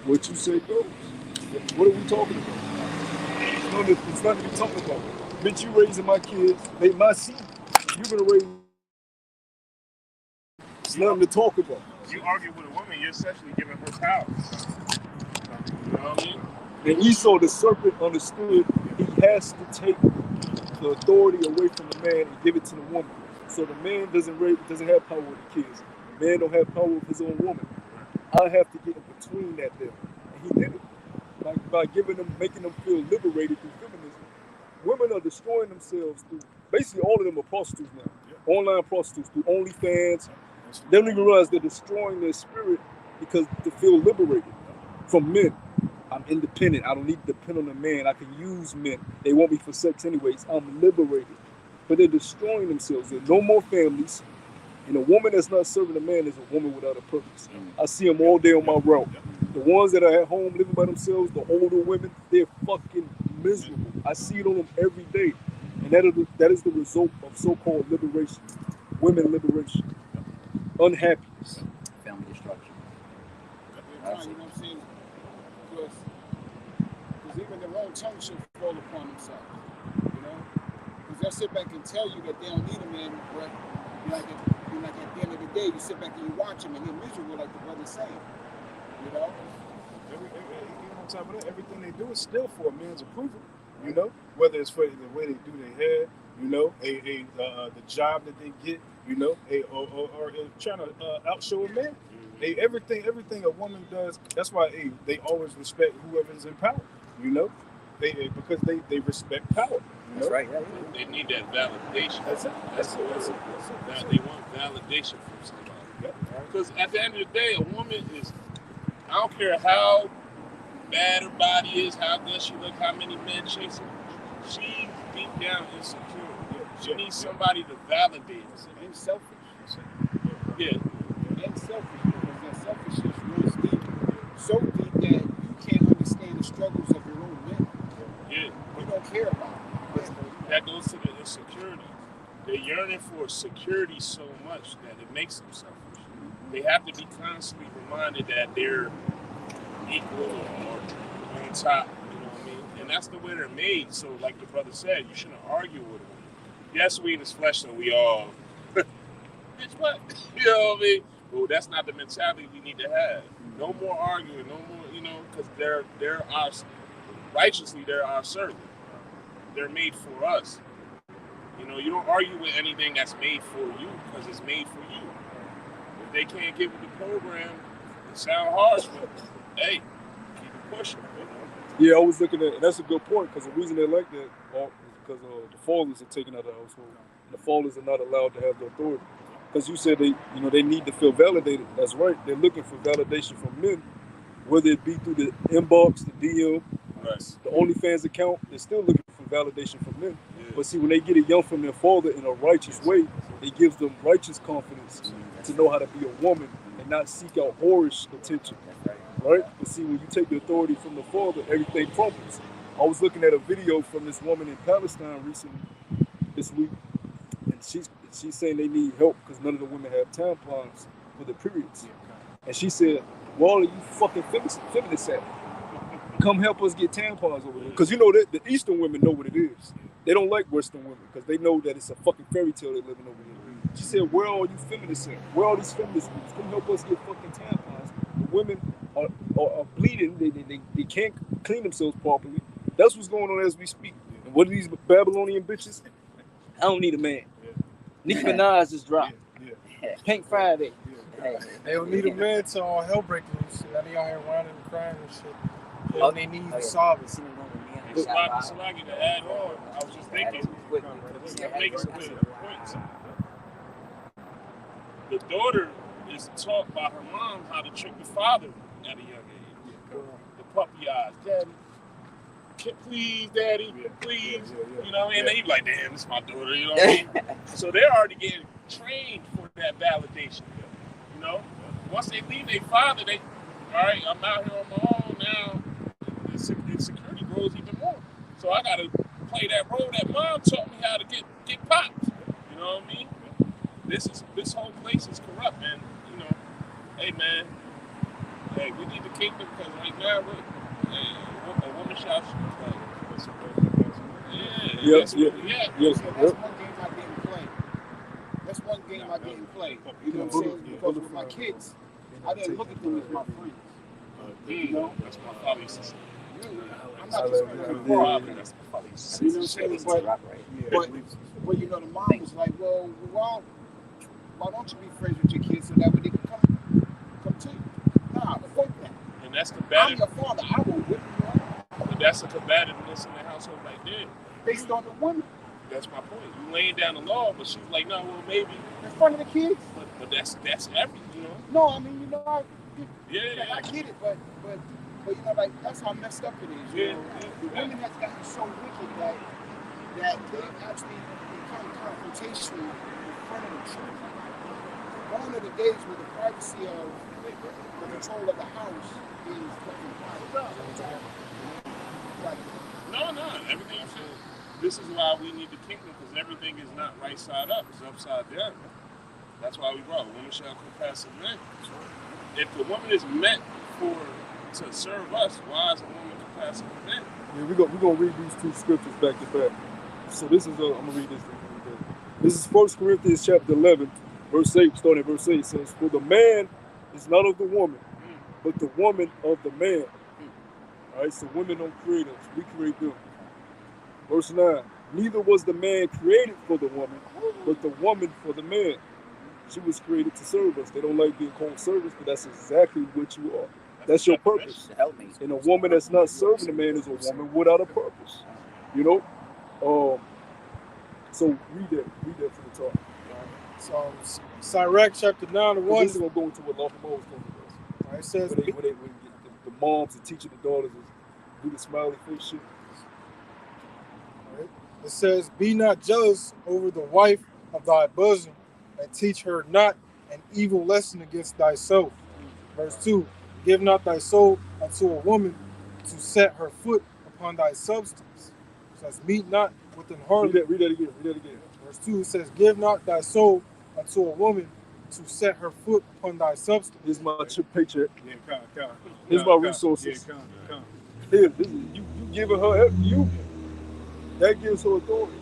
What you say goes. What are we talking about? It's nothing to be talking about. Bitch, you raising my kids, they my seed. You gonna raise it's You nothing to talk about. you argue with a woman, you're essentially giving her power. You know what I mean? And Esau, the serpent, understood he has to take the authority away from the man and give it to the woman. So the man doesn't have power with the kids. The man don't have power with his own woman. I have to get in between that there. And he did it. By giving them, making them feel liberated through feminism. Women are destroying themselves through, basically all of them are prostitutes now. Yeah. Online prostitutes through OnlyFans. They don't even realize they're destroying their spirit because to feel liberated from men. I'm independent. I don't need to depend on a man. I can use men. They want me for sex anyways. I'm liberated. But they're destroying themselves. There are no more families. And a woman that's not serving a man is a woman without a purpose. I see them all day on my route. The ones that are at home living by themselves, the older women, they're fucking miserable. I see it on them every day. And that is the result of so-called liberation. Women liberation. Unhappiness. Family destruction. You know what I'm saying? Because even their own tongue should fall upon themselves. You know? Because they'll sit back and tell you that they don't need a man, but like at the end of the day, you sit back and you watch them and they're miserable, like the brother's saying. You know? Even on top of that, everything they do is still for a man's approval. You know, whether it's for the way they do their hair, you know, the job that they get, you know, or trying to outshow a man. Everything a woman does. That's why they always respect whoever's in power. You know, because they respect power. You know? That's right. Yeah. They need that validation. That's it. They want validation from somebody. Because at the end of the day, a woman is, I don't care how bad her body is, how good she looks, how many men chase her, she deep down insecure. She needs somebody to validate her. And selfish. Yeah. And selfish, because that selfishness runs deep. So deep that you can't understand the struggles of your own men. Yeah. You don't care about it. That goes to the insecurity. They're yearning for security so much that it makes them selfish. They have to be constantly reminded that they're equal or on top, you know what I mean? And that's the way they're made. So like the brother said, you shouldn't argue with them. Yes, we in this flesh, so we all, bitch, what? You know what I mean? Well, that's not the mentality we need to have. No more arguing, no more, you know, because they're our, righteously, they're our servant. They're made for us. You know, you don't argue with anything that's made for you because it's made for you. If they can't get with the program, it sounds harsh, but hey, keep it pushing. You know? Yeah, I was looking at, and that's a good point, because the reason they like that is because the fathers are taken out of the household. And the fathers are not allowed to have the authority. Because you said they need to feel validated. That's right. They're looking for validation from men, whether it be through the inbox, the DM, the OnlyFans account. They're still looking for validation from men. Yeah. But see, when they get it young from their father in a righteous way, it gives them righteous confidence to know how to be a woman and not seek out whorish attention. Right? But see, when you take the authority from the father, everything crumbles. I was looking at a video from this woman in Palestine recently, this week, and she's saying they need help because none of the women have tampons for their periods. And she said, "Well, all of you fucking feminists at? Come help us get tampons over there." Because you know that the Eastern women know what it is. They don't like Western women because they know that it's a fucking fairy tale they're living over there. She said, "Where are all you feminists at? Where are all these feminist groups? Come help us get fucking tampons." The women are bleeding. They can't clean themselves properly. That's what's going on as we speak. And what are these Babylonian bitches? I don't need a man. Nicki Minaj just dropped. Pink Friday. They don't need a man till all hell breaks loose. Now they out here whining and crying and shit. All they need is solve it. Salagi, to add on, I was just thinking, making some good points. The daughter is taught by her mom how to trick the father at a young age. The puppy eyes, daddy. Please, daddy, please. You know what I mean? And they be like, damn, this is my daughter, you know what I mean? So they're already getting trained for that validation. You know? Once they leave their father, all right, I'm out here on my own now. The insecurity grows even more. So I gotta play that role that mom taught me how to get popped. You know what I mean? This whole place is corrupt, and you know, hey man, Like, we need the kingdom because right now, look, a woman shall shoot. Yeah, That's yeah, what we have. yeah. So that's one game I didn't play. That's one game I didn't play. You know what I'm saying? Because with my kids, I didn't look at them as my friends. You know? That's my father used to say. I'm not just playing Yeah. the ball. That's my father used to say. You know what I'm saying? But you know, the mom was like, well, why don't you be friends with your kids so that way they can come to you? Nah, fuck that. And that's I'm combative. your father. I will whip you up But that's a combativeness in the household right there. based on the woman That's my point. You laying down the law, but she was like, no, well, maybe. in front of the kids. But that's everything, you know? No, I mean, you know, I Yeah. get it, but you know, like that's how messed up it is. You Yeah, know, yeah, the yeah. women has gotten so wicked that they've actually become confrontational in front of the children. Gone are the days where the privacy of the control of the house is fucking private. Like, No, everything you said. This is why we need the kingdom, because everything is not right side up, it's upside down. That's why we brought women shall compass of men. If the woman is meant to serve us, why is a woman compassing of men? Yeah, we're gonna read these two scriptures back to back. So this is I'm gonna read this. This is 1 Corinthians chapter 11, verse 8. Starting at verse 8, it says, "For the man is not of the woman, but the woman of the man." All right, so women don't create us; we create them. Verse 9: "Neither was the man created for the woman, but the woman for the man. She was created to serve us." They don't like being called servants, but that's exactly what you are. That's your purpose. And a woman that's not serving the man is a woman without a purpose. You know? So read that from the top. So, Sirach chapter 9 and 1. This is going to go into what Lawful Mo was talking about. It says, When the moms are teaching the daughters to do the smiley face shit. It says, "Be not jealous over the wife of thy bosom, and teach her not an evil lesson against thyself." Verse 2, "Give not thy soul unto a woman to set her foot upon thy substance." It says, "Meet not with an harlot." Read that again. Verse 2, it says, "Give not thy soul unto a woman to set her foot upon thy substance." Here's my paycheck. Yeah, come. Here's my resources. Yeah, come. Here, this is you giving her you. That gives her authority.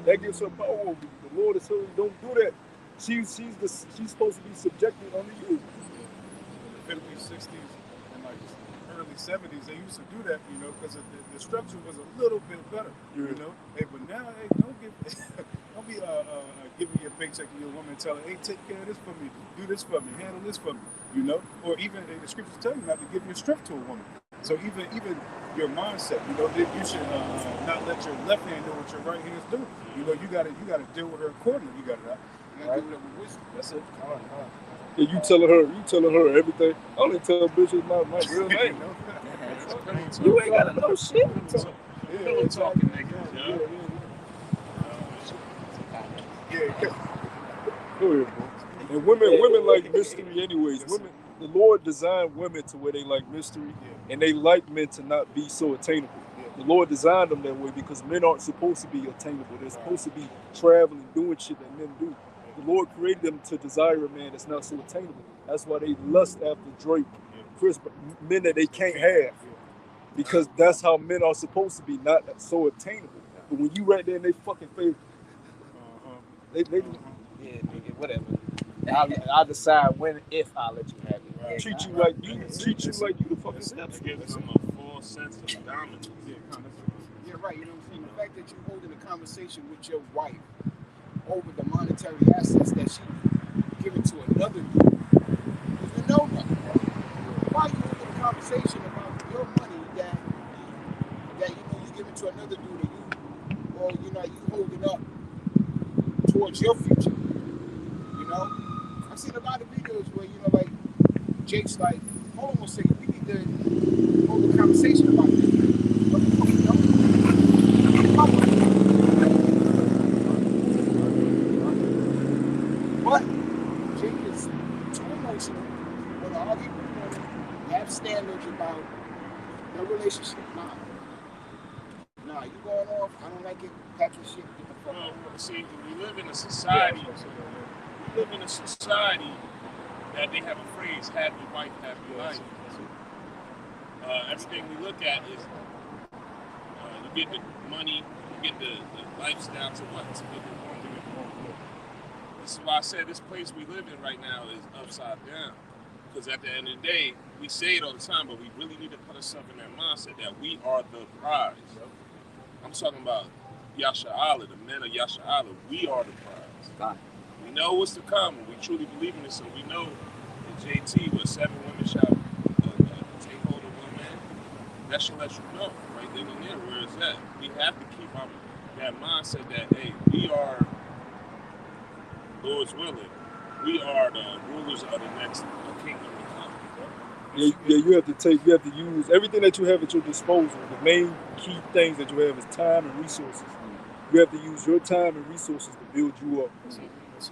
That gives her power over you. The Lord is telling you, don't do that. She's supposed to be subjected under you. In the 50s, 60s, and like early 70s, they used to do that, you know, because the structure was a little bit better, you know. Hey, but now, hey, don't be giving you a paycheck to your woman, telling, hey, take care of this for me, do this for me, handle this for me, you know. Or even the scriptures tell you not to give your strength to a woman. So even your mindset, you know, you should not let your left hand know what your right hand's doing. You know, you gotta deal with her accordingly. You gotta deal with her with wisdom. That's it. Yeah, you telling her everything. I only tell bitches my real name. You ain't gotta know shit. Pillow talking niggas, Yeah. Go ahead, bro. And women like mystery anyways. The Lord designed women to where they like mystery, and they like men to not be so attainable. The Lord designed them that way because men aren't supposed to be attainable. They're supposed to be traveling, doing shit that men do. The Lord created them to desire a man that's not so attainable. That's why they lust after Drake, Chris, men that they can't have. Because that's how men are supposed to be, not so attainable. But when you right there in they fucking face, they Yeah, nigga, whatever. I'll decide when, if I'll let you have it. treat you like you the fucking steps. It gives them a full sense of dominance. you're right, you know what I'm saying? The fact that you're holding a conversation with your wife over the monetary assets that she given to another dude, you know that. Why you holding a conversation about your money that you know you giving to another dude, or you know you holding up towards your future? You know, I've seen a lot of videos where you know like Jake's like, hold on one second, we need to hold a conversation about this. What the fuck, you know? But Jake is too emotional when I argue with women, you have standards about no relationship. Nah, you going off, I don't like it, pack your shit, get the fuck out. See, we live in a society that they have a phrase, happy wife, happy life. Everything we look at is you get the money, you get the lifestyle to what? To get the woman. This is why I said this place we live in right now is upside down. Because at the end of the day, we say it all the time, but we really need to put ourselves in that mindset that we are the prize. I'm talking about Yasha Allah, the men of Yasha Allah. We are the prize. We know what's to come. We truly believe in it. So we know in JT, with 7 women shall take hold of one man. That should let you know right then and there where it's at. We have to keep that mindset that, hey, we are, Lord's willing, we are the rulers of the next kingdom to come. Yeah, you have to use everything that you have at your disposal. The main key things that you have is time and resources. You have to use your time and resources to build you up,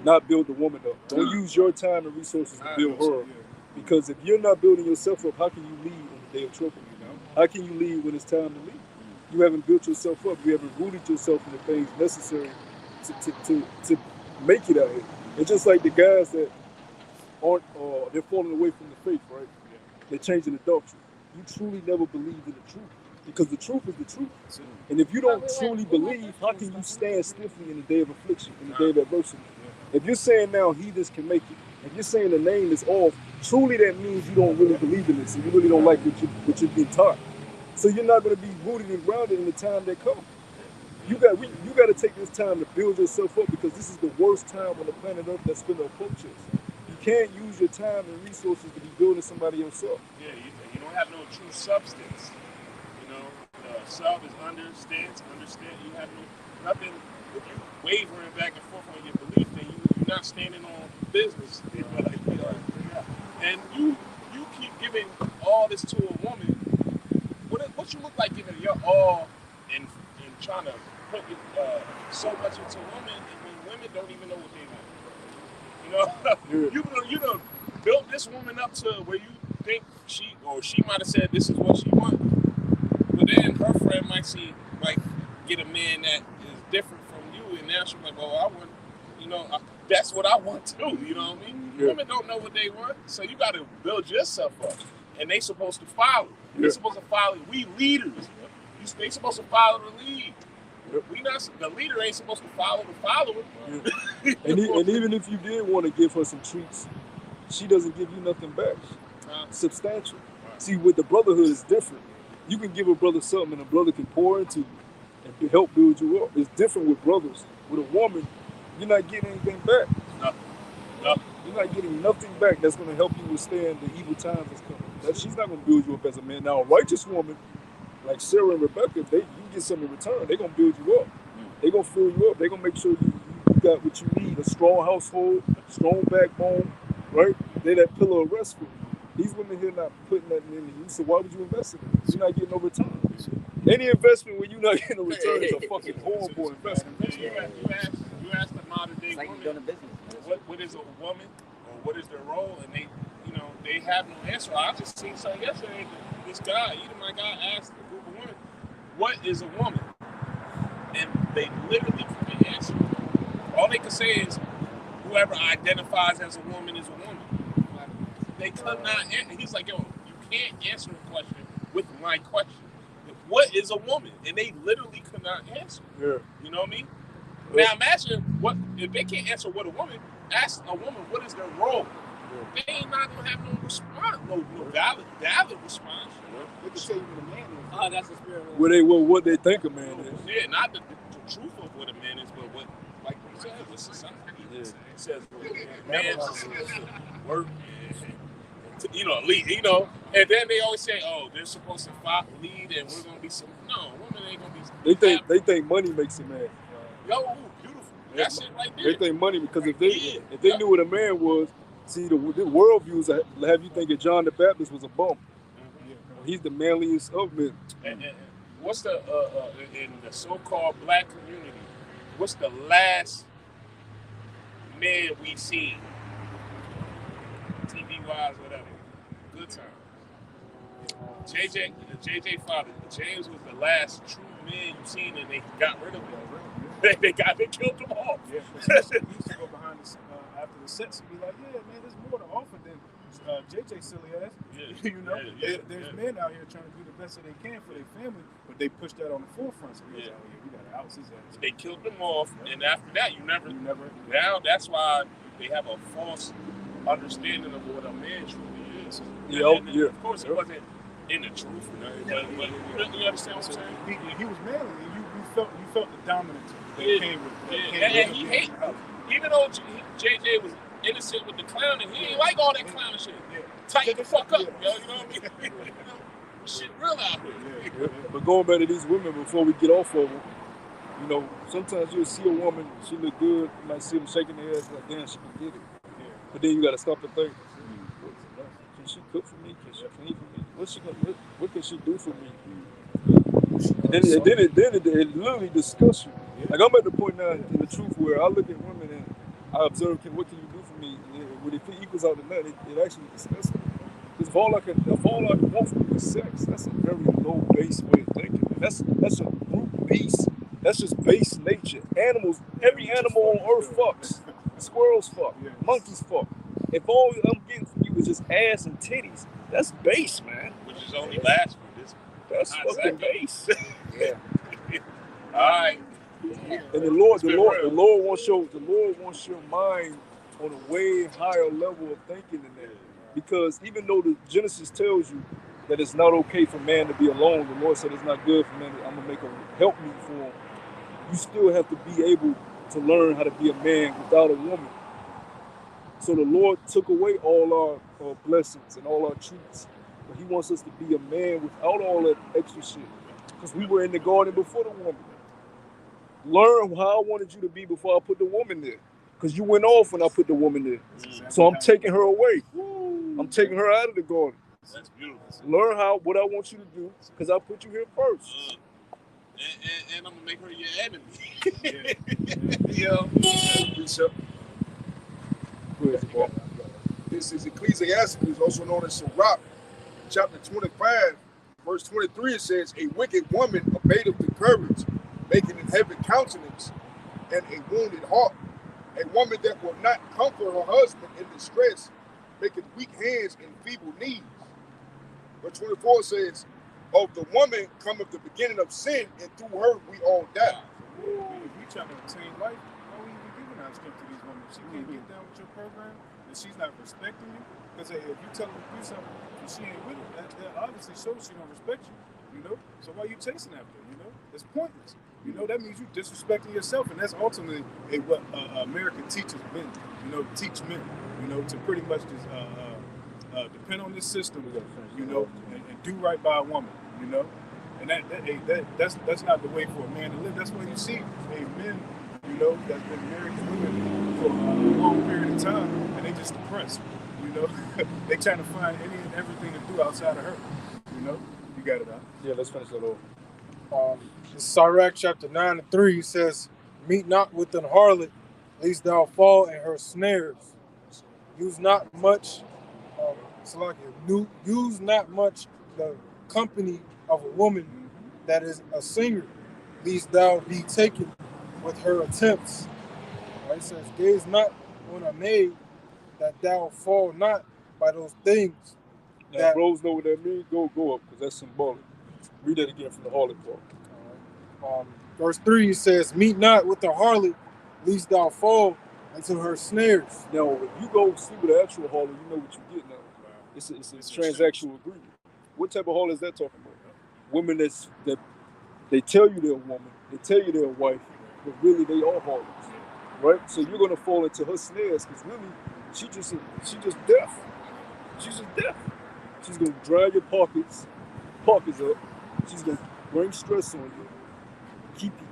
not build the woman up. Don't use your time and resources to build her up. Because if you're not building yourself up, how can you lead in the day of trouble? How can you lead when it's time to lead? You haven't built yourself up. You haven't rooted yourself in the things necessary to make it out here. It's just like the guys that aren't, they're falling away from the faith, right? They're changing the doctrine. You truly never believed in the truth, because the truth is the truth. And if you don't truly believe, how can you stand stiffly in the day of affliction, in the day of adversity? If you're saying now heathens can make it, if you're saying the name is off, truly that means you don't really believe in this, and you really don't like what you're being taught. So you're not going to be rooted and grounded in the time that comes. You got to take this time to build yourself up, because this is the worst time on the planet Earth that's going to approach us. You can't use your time and resources to be building somebody else up. Yeah, you don't have no true substance. You know, sub is understand. You have nothing. If you wavering back and forth on your belief, then you're not standing on business. And you keep giving all this to a woman. What you look like giving your all and trying to put so much into women, and when women don't even know what they want. You know, you done built this woman up to where you think she might have said this is what she wants, but then her friend might get a man that is different from you, and now she's like, well, I want, that's what I want too. You know what I mean? Yeah. Women don't know what they want, so you got to build yourself up, and they supposed to follow. Yeah. They supposed to follow. We leaders. They supposed to follow the lead. We not, the leader ain't supposed to follow the follower. Yeah. and even if you did want to give her some treats, she doesn't give you nothing back. Substantial. See, with the brotherhood, it's different. You can give a brother something, and a brother can pour into you and help build you up. It's different with brothers. With a woman, you're not getting anything back. Nothing. You're not getting nothing back that's going to help you withstand the evil times that's coming. She's not going to build you up as a man. Now, a righteous woman, like Sarah and Rebecca, you get something in return. They're going to build you up. They're going to fill you up. They're going to make sure you got what you need, a strong household, strong backbone, right? They're that pillar of rest for you. These women here not putting nothing in you, so why would you invest in it? You're not getting no return. Any investment when you're not getting a return is a fucking horrible investment. You asked the modern day woman, what is a woman, or what is their role, and they have no answer. I just seen something yesterday. This guy, my guy, asked a group of women, what is a woman? And they literally couldn't answer. All they could say is, whoever identifies as a woman is a woman. They could not answer. He's like, yo, you can't answer a question with my question. What is a woman? And they literally could not answer. Yeah. You know what I mean? Now imagine if they can't answer what a woman, ask a woman what is their role. Yeah. They ain't not gonna have no response, no valid response. They can tell you what a man is. Oh, that's the spirit. What they think a man is. Yeah, not the truth of what a man is, but what, like you said, what society says man's supposed to work and lead, and then they always say, oh, they're supposed to lead and we're gonna be some. No, women ain't gonna be. They think money makes a man. Yo, beautiful. That's it right there. They think money, because if they knew what a man was, see, the worldviews have you thinking John the Baptist was a bum. Mm-hmm. He's the manliest of men. And what's the in the so-called black community? What's the last man we seen? TV wise, whatever. Good time. JJ father, James was the last true man you seen, and they got rid of him. They killed them all. Yeah, he used to go behind the after the sets and be like, yeah, man, there's more to offer than JJ silly ass. Yeah. You know, there's yeah. men out here trying to do the best that they can for their family, but they push that on the forefront. So we gotta oust his ass. They killed them off, and after that, you never. Now that's why they have a false understanding of what a man truly is. Yeah, and of course, it wasn't in the truth, but you understand what I'm saying? He was manly, and you felt the dominance that came with and he hated, even though JJ was innocent with the clowning, he ain't like all that clowning shit. Tighten the fuck up, yo. You know what I mean? Shit real out here. But going back to these women before we get off of them, you know, sometimes you'll see a woman, she look good, you might see them shaking their ass like, damn, she can get it. But then you gotta stop and think, can she cook for me? Can she clean for me? What can she do for me? And then it literally disgusts you. Like I'm at the point now in the truth where I look at women and I observe, what can you do for me? And when it equals out to nothing, it actually disgusts me. Because if all I can want from you is sex, that's a very low base way of thinking. And that's a brute beast. That's just base nature. Animals, every animal on earth fucks. Squirrels fuck. Monkeys fuck. If all I'm getting from you is just ass and titties, that's base, man. Which is only last for this. That's fucking base. Yeah. All right. And the Lord wants your mind on a way higher level of thinking than that. Because even though the Genesis tells you that it's not okay for man to be alone, the Lord said it's not good for man. I'm gonna make a helpmeet for him. You still have to be able to learn how to be a man without a woman. So the Lord took away all our blessings and all our treats. But he wants us to be a man without all that extra shit. Because we were in the garden before the woman. Learn how I wanted you to be before I put the woman there. Because you went off when I put the woman there. So I'm taking her away. I'm taking her out of the garden. That's beautiful. Learn what I want you to do, because I put you here first. And I'm gonna make her your enemy. Yo. Precept. This is Ecclesiastes, also known as Sirach, chapter 25, verse 23. It says, "A wicked woman abateth the courage, making an heavy countenance and a wounded heart. A woman that will not comfort her husband in distress, maketh weak hands and feeble knees." Verse 24 says, "Of the woman cometh the beginning of sin, and through her we all die." If you trying to obtain life, why are you even giving out strength to these women? If she can't get down with your program, and she's not respecting you, because if you tell her to do something and she ain't with it, that obviously shows she don't respect you, you know? So why are you chasing after her, you know? It's pointless. You know, that means you disrespecting yourself, and that's ultimately what American teachers men, you know, teach men, you know, to pretty much just depend on this system, you know, and do right by a woman, you know, and that's not the way for a man to live. That's why you see men, you know, that's been married to women for a long period of time, and they just depressed, you know. They trying to find any and everything to do outside of her, you know. You got it out. Yeah, let's finish that off. Sirach chapter 9:3 says, "Meet not with an harlot, lest thou fall in her snares. Use not much the company of a woman that is a singer, lest thou be taken with her attempts." Right? It says, "Gaze not on a maid, that thou fall not by those things." Now, bros know what that means. Go up, because that's symbolic. Read that again from the harlot part. Verse 3 says, "Meet not with the harlot, lest thou fall into her snares." Now, if you go see with the actual harlot, you know what you get now. It's a transactional agreement. What type of harlot is that talking about? Women that they tell you they're a woman, they tell you they're a wife, but really they are harlots, right? So you're gonna fall into her snares, because really she just deaf. She's just deaf. She's gonna drag your pockets up. She's gonna bring stress on you.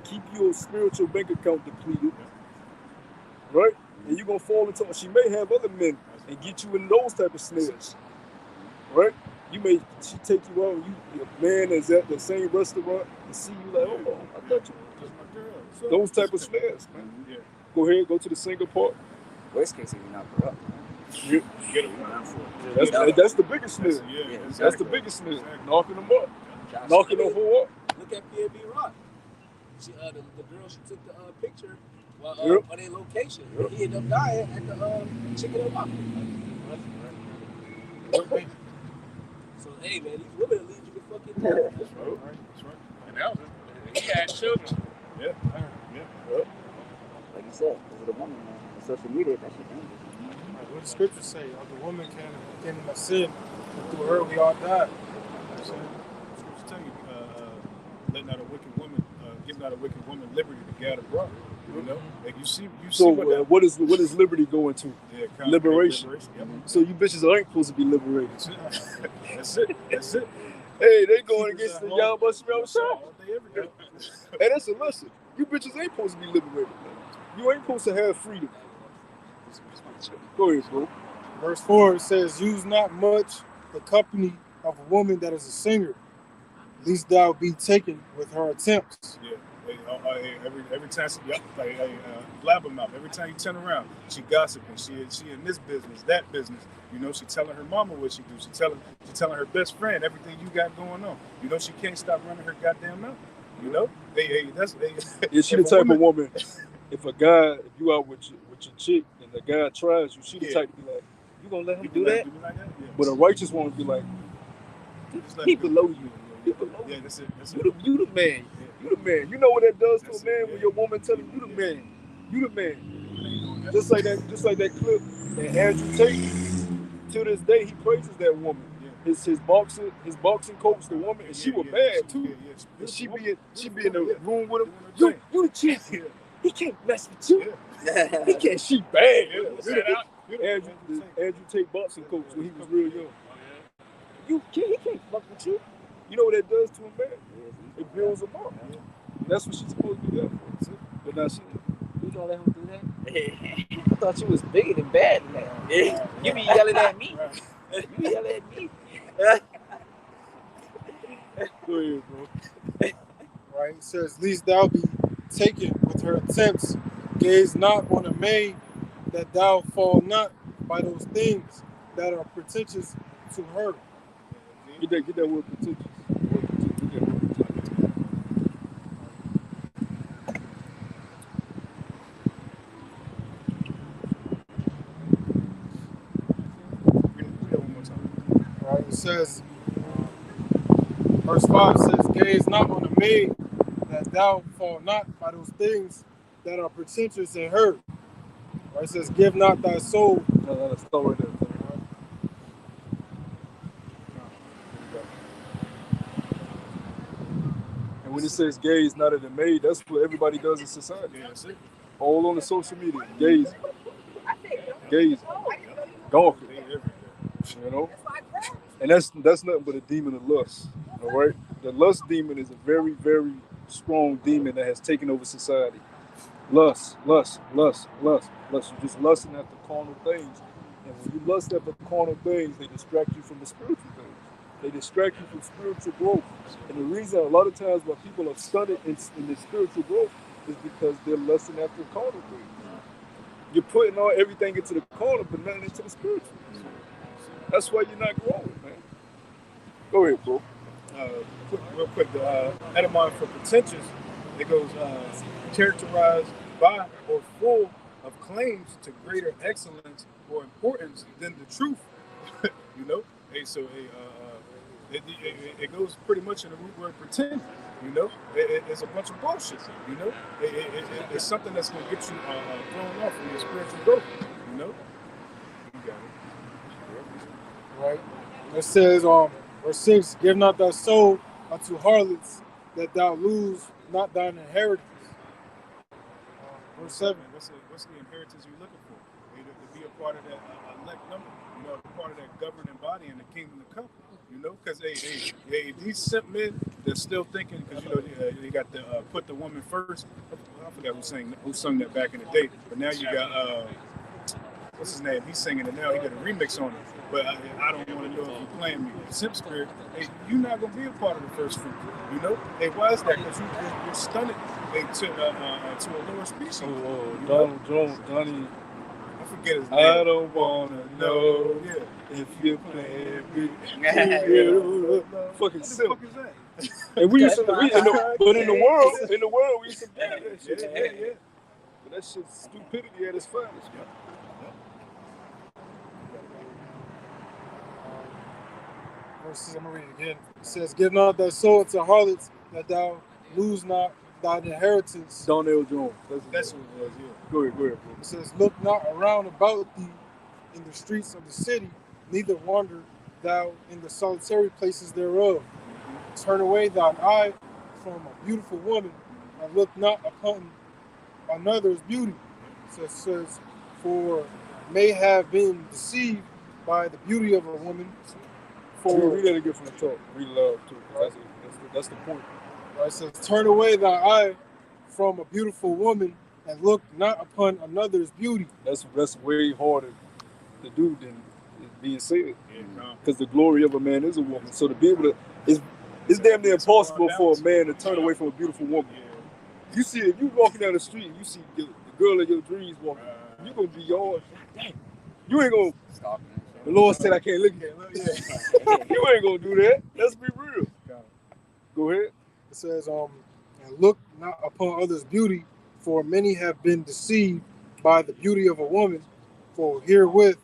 Keep your spiritual bank account depleted, right? And you're gonna fall into. She may have other men and get you in those type of snares, right? She take you out, and your man is at the same restaurant and see you like, oh, I thought you. Those type of snares, man. Yeah. Go ahead, go to the single part. Worst case, if you knock her up. Yeah. Get it. That's the biggest snare. Yeah, That's the biggest snare. Knocking them up, knocking them whole up. Look at Pierre B. Rock. The girl she took the picture Yep. for their location. He ended up dying at the Chicken and Waffle. So hey man, these women will lead you to fucking death. That's right. That's right. And that was he had children. Yeah. Like you said, because of the woman, man. The social media, that shit dangerous. Like what the scriptures say, the woman came in sin, and through her we all died. Scriptures tell you, let not a wicked woman, give not a wicked woman liberty to gather abroad. You know, like you see So what that, what is liberty going to? yeah, Liberation. Yep. So you bitches ain't supposed to be liberated. That's it. That's it. Hey, they going against the y'all must be outside. All day, every day. Hey, that's a lesson. You bitches ain't supposed to be liberated. You ain't supposed to have freedom. Go ahead, bro. Verse 4 it says, "Use not much the company of a woman that is a singer, lest thou be taken with her attempts." Yeah. Every time she blabbermouth. Every time you turn around, she gossiping. She in this business, that business. You know, she telling her mama what she do. She telling her best friend everything you got going on. You know, she can't stop running her goddamn mouth. You know, Yeah, she the type of woman. If you out with your chick and the guy tries you, she the type to be like, you gonna let him do that? Like that? Yeah. But a righteous woman be like, he below you. He below you. Yeah, that's it. You the man. You the man. You know what that does to a man when your woman tell him you the man. You the man. Just like that clip that Andrew Tate. To this day, he praises that woman. Yeah. His boxing coach, the woman, and she was mad too. And she be in the room with him. You the champion. He can't mess with you. Yeah. He can't. She bad. Yeah. Andrew Tate boxing coach when he was real young. He can't fuck with you. You know what that does to a man? It builds him up. That's what she's supposed to do that for. But now she. You gonna let him do that? I thought you was bigger than bad than that. You be yelling at me. You be yelling at me. Go ahead, bro. Right? It says, "Lest thou be taken with her attempts, gaze not on a maid, that thou fall not by those things that are pretentious to her." Get that word pretentious. Right? It says, verse 5 says, "Gaze not on a maid, that thou fall not by those things that are pretentious in her." Right? It says, "Give not thy soul." No, start right there. And when it says gaze not at the maid, that's what everybody does in society. Yeah, that's it. All on the social media. Gaze. Golfing. You know? And that's nothing but a demon of lust. All right? The lust demon is a very, very strong demon that has taken over society. Lust. You're just lusting after carnal things. And when you lust after carnal things, they distract you from the spiritual things. They distract you from spiritual growth. And the reason a lot of times why people are stunted in their spiritual growth is because they're lusting after carnal things. You're putting all everything into the carnal, but nothing into the spiritual. That's why you're not growing, man. Go ahead, bro. Real quick, the etymology for pretentious, it goes characterized by or full of claims to greater excellence or importance than the truth. You know, so it goes pretty much in the root word pretend. You know, it's a bunch of bullshit. You know, it's something that's gonna get you thrown off from your spiritual growth. You know, you got it. Right? It says, verse 6, "Give not thy soul unto harlots, that thou lose not thine inheritance." Verse 7. What's the inheritance you're looking for? To be a part of that elect number, you know, a part of that governing body in the kingdom to come. You know, because these simp men, they're still thinking, because you know they got to put the woman first. I forgot who sung that back in the day, but now you got what's his name? He's singing it now. He got a remix on it. But I don't want to know if you're playing me. Simp spirit, you're not gonna be a part of the first fruit. You know, why is that? Because you're stunted to a lower species. Donnie. I forget his name. I don't wanna know if you're playing big. Fucking simp. What the fuck is that? And we used to, but in the world, we used to get that shit. Yeah. But that shit's stupidity at its finest. Verses, I'm gonna read it again. It says, "Give not thy soul to harlots, that thou lose not thine inheritance." Donnell Jones. That's what it was. Yeah. Go ahead, bro. It says, "Look not around about thee in the streets of the city, neither wander thou in the solitary places thereof. Turn away thine eye from a beautiful woman, and look not upon another's beauty." So it says, "For may have been deceived by the beauty of a woman." Read that again from the top. Read it loud too. That's the point. Right, it says, "Turn away thy eye from a beautiful woman, and look not upon another's beauty." That's way harder to do than being said. Yeah, Because the glory of a man is a woman. So to be able to, it's damn near impossible for a man to turn away from a beautiful woman. You see, if you walking down the street and you see the girl of your dreams walking, you gonna be yours. Dang, you ain't gonna. Stop. The Lord said I can't look at it. You ain't gonna do that. Let's be real. Go ahead. It says, "And look not upon others' beauty, for many have been deceived by the beauty of a woman. For herewith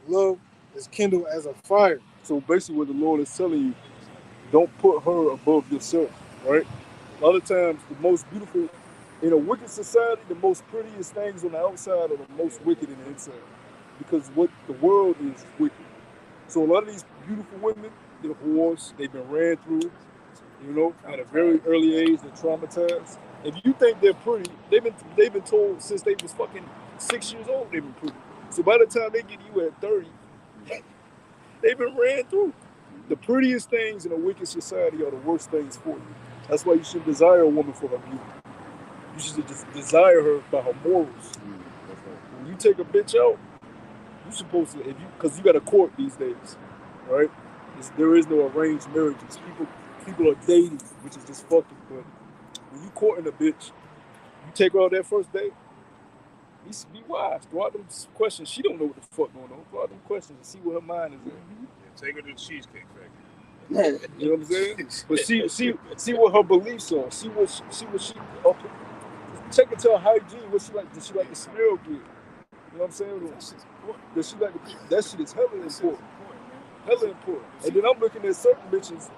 love is kindled as a fire." So basically, what the Lord is telling you, don't put her above yourself, right? A lot of times, the most beautiful in a wicked society, the most prettiest things on the outside are the most wicked in the inside, because what the world is wicked. So a lot of these beautiful women, they're whores. They've been ran through, at a very early age. They're traumatized. If you think they're pretty, they've been told since they was fucking 6 years old they've been pretty. So by the time they get you at 30, they've been ran through. The prettiest things in a wicked society are the worst things for you. That's why you should desire a woman for her beauty. You should just desire her by her morals. When you take a bitch out, you're supposed to, because you got to court these days, right? There is no arranged marriages. People are dating, which is just fucking. But when you courting a bitch, you take her out that first date. Be wise. Throw out them questions. She don't know what the fuck going on. Throw out them questions and see what her mind is in. Yeah, take her to the Cheesecake Factory. You know what I'm saying? But see what her beliefs are. See what she. Check into her hygiene. What she like? Does she like to smell good? You know what I'm saying? That shit's important. Does she like that shit is hella important. Hella important. And then I'm looking at certain bitches.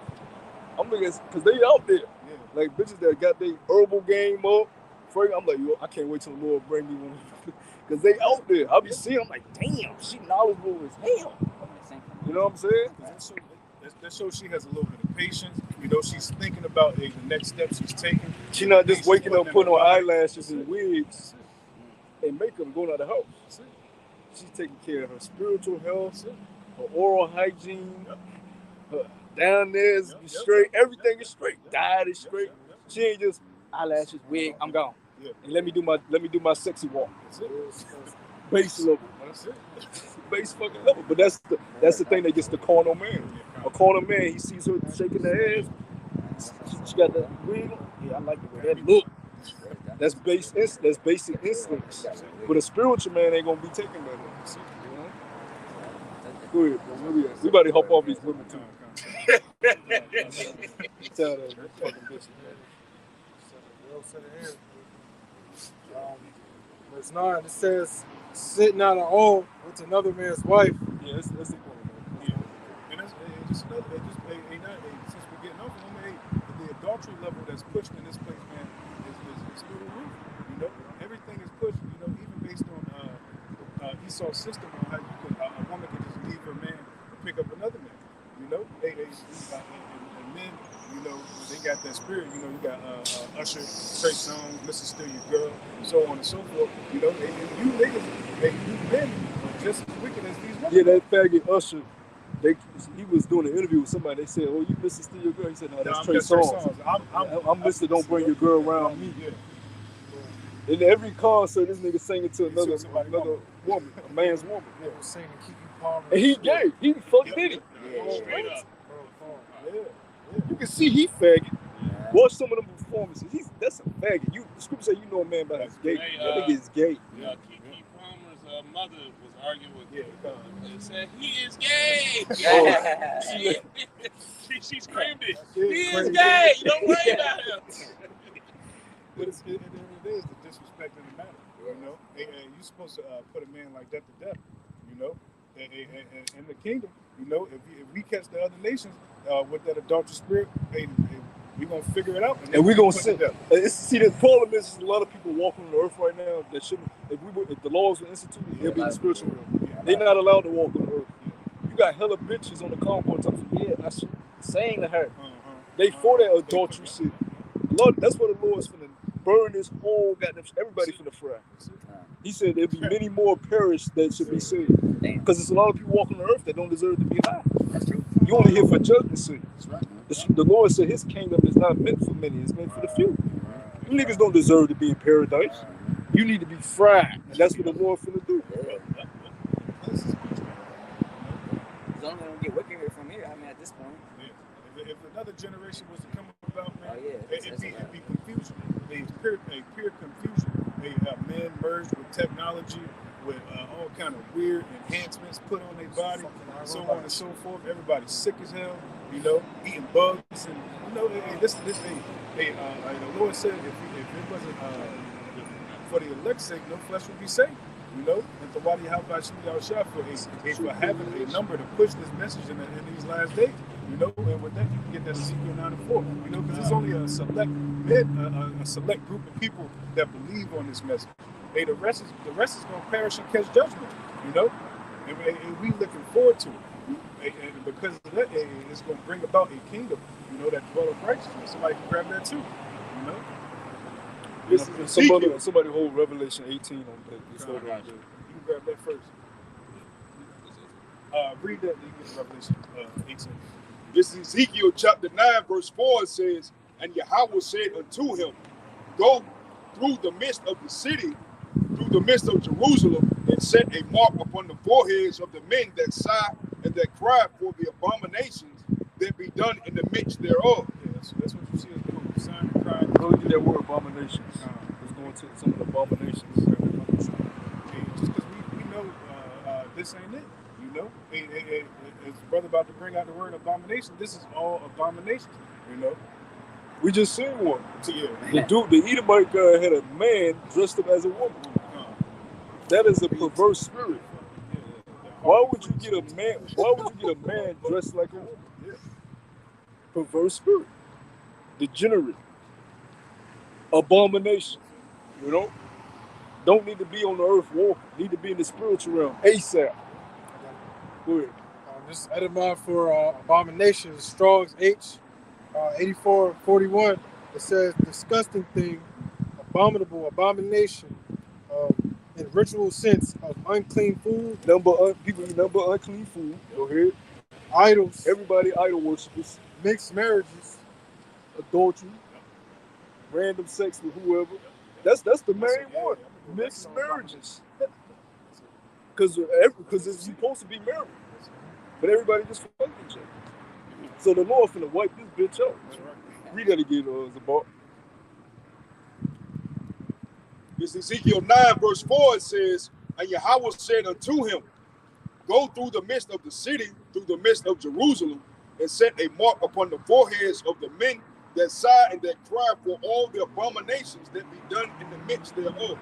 I'm looking at because they out there. Yeah. Like bitches that got their herbal game up. I'm like, yo, I can't wait till the Lord bring me one. Because they out there. I'll be seeing, I'm like, damn, she knowledgeable as hell. You know what I'm saying? That shows she has a little bit of patience. She's thinking about the next steps she's taking. She's not just waking up, putting on eyelashes and wigs and makeup and going out of the house. She's taking care of her spiritual health, her oral hygiene, her down there is straight. Everything is straight. Diet is straight. She ain't just eyelashes, wig, I'm gone. Yeah. And let me do my sexy walk. Base level. That's it. Base fucking level. But that's the thing that gets the carnal man. A carnal man, he sees her shaking her ass. She got that wig on. Yeah, I like the way that look. That's basic instincts. But a spiritual man ain't gonna be taking that. Go ahead, bro. We about to hop off these women too. Tell that fucking bitch. Verse 9, it says, "Sit not at all with another man's wife." Yeah, that's important. Yeah. And that's just another since we're getting off of them, the adultery level that's pushed in this place, man, is through the roof. Everything is pushed, even based on Esau's system on how a woman can just leave her man and pick up another man. And men, they got that spirit. You got Usher, Trey Songz, Mr. Still Your Girl, so on and so forth. And you niggas, you men are just as wicked as these women. Yeah, that faggot Usher. He was doing an interview with somebody. They said, "Oh, you Mr. Still Your Girl?" He said, "No, that's Trey Songz. I'm Mr. Don't Bring Your Girl Around Me." Yeah. In every concert, this nigga singing to another woman, a man's woman. Yeah, saying to keep you palm. And he gay. He fucking did it. Straight up. You can see he faggot. Watch some of them performances. That's a faggot. The scripture say you know a man by his gay. Hey, That nigga is gay. Yeah, Keke Palmer's mother was arguing with him. He said, "He is gay." She screamed it. He is gay. Don't worry about him. But at the end of the day, it's the disrespect in the matter. You know, you're supposed to put a man like that to death. You know, in the kingdom. You know, if we catch the other nations with that adulterous spirit, we're gonna figure it out, and we're gonna sin. See, the problem is a lot of people walking on the earth right now that shouldn't. If the laws were instituted, they'll be in the spiritual realm. They're not allowed to walk on the earth. You got hella bitches on the concourse talking. Yeah, I should saying to her. They for that adultery shit. Lord, that's what the Lord's finna burn this whole goddamn. Everybody finna fry. He said there'll be many more perish that should be saved. Because there's a lot of people walking on the earth that don't deserve to be high. That's true. You only here for judgment's sake. That's right. The Lord said his kingdom is not meant for many, it's meant for the few. You niggas don't deserve to be in paradise. You need to be fried. And that's what the Lord finna do. As long as they don't get wicked from here, I mean, at this point. Yeah. If another generation was to come about, man, yeah, it'd be confusion. A pure confusion. Men merged with technology, with all kind of weird enhancements put on their body, so on and so forth. Everybody's sick as hell, you know, eating bugs, and you know, the Lord said if it wasn't for the elect's sake, no flesh would be saved. You know, and the body how about for having a number to push this message in these last days. You know, and with that you can get that Ezekiel 9:4. You know, because it's only a select group of people that believe on this message. Hey, the rest is gonna perish and catch judgment. You know, and we looking forward to it. And because of that, it's gonna bring about a kingdom. You know, that dwelleth righteousness. Somebody can grab that too. You know. This is somebody hold Revelation 18 on that. You can grab that first. Read that. You get Revelation 18. This is Ezekiel chapter 9, verse 4. It says, "And Yahweh said unto him, Go through the midst of the city, through the midst of Jerusalem, and set a mark upon the foreheads of the men that sigh and that cry for the abominations that be done in the midst thereof." Yeah, that's what you see us doing. Sign and cry. Go get that word abominations. Let's go into some of the abominations. Just because we know this ain't it. You know, as brother about to bring out the word abomination, this is all abominations. You know, we just seen one. So, yeah. The Edomite guy had a man dressed up as a woman. That is a perverse spirit. Why would you get a man dressed like a woman? Perverse spirit, degenerate, abomination. You know, don't need to be on the earth walking. Need to be in the spiritual realm ASAP. Go ahead. This edit for abomination, Strong's H 8441. It says disgusting thing, abominable, abomination, in ritual sense of unclean food. People eat number unclean food. Go ahead. Idols. Everybody idol worshippers. Mixed marriages. Adultery. Random sex with whoever. That's the main one. Mixed marriages. Because it's supposed to be married. But everybody just fucking each other. So the Lord finna wipe this bitch out. Read that again, Zabar. This is Ezekiel 9, verse 4. It says, "And Yahweh said unto him, Go through the midst of the city, through the midst of Jerusalem, and set a mark upon the foreheads of the men that sigh and that cry for all the abominations that be done in the midst thereof."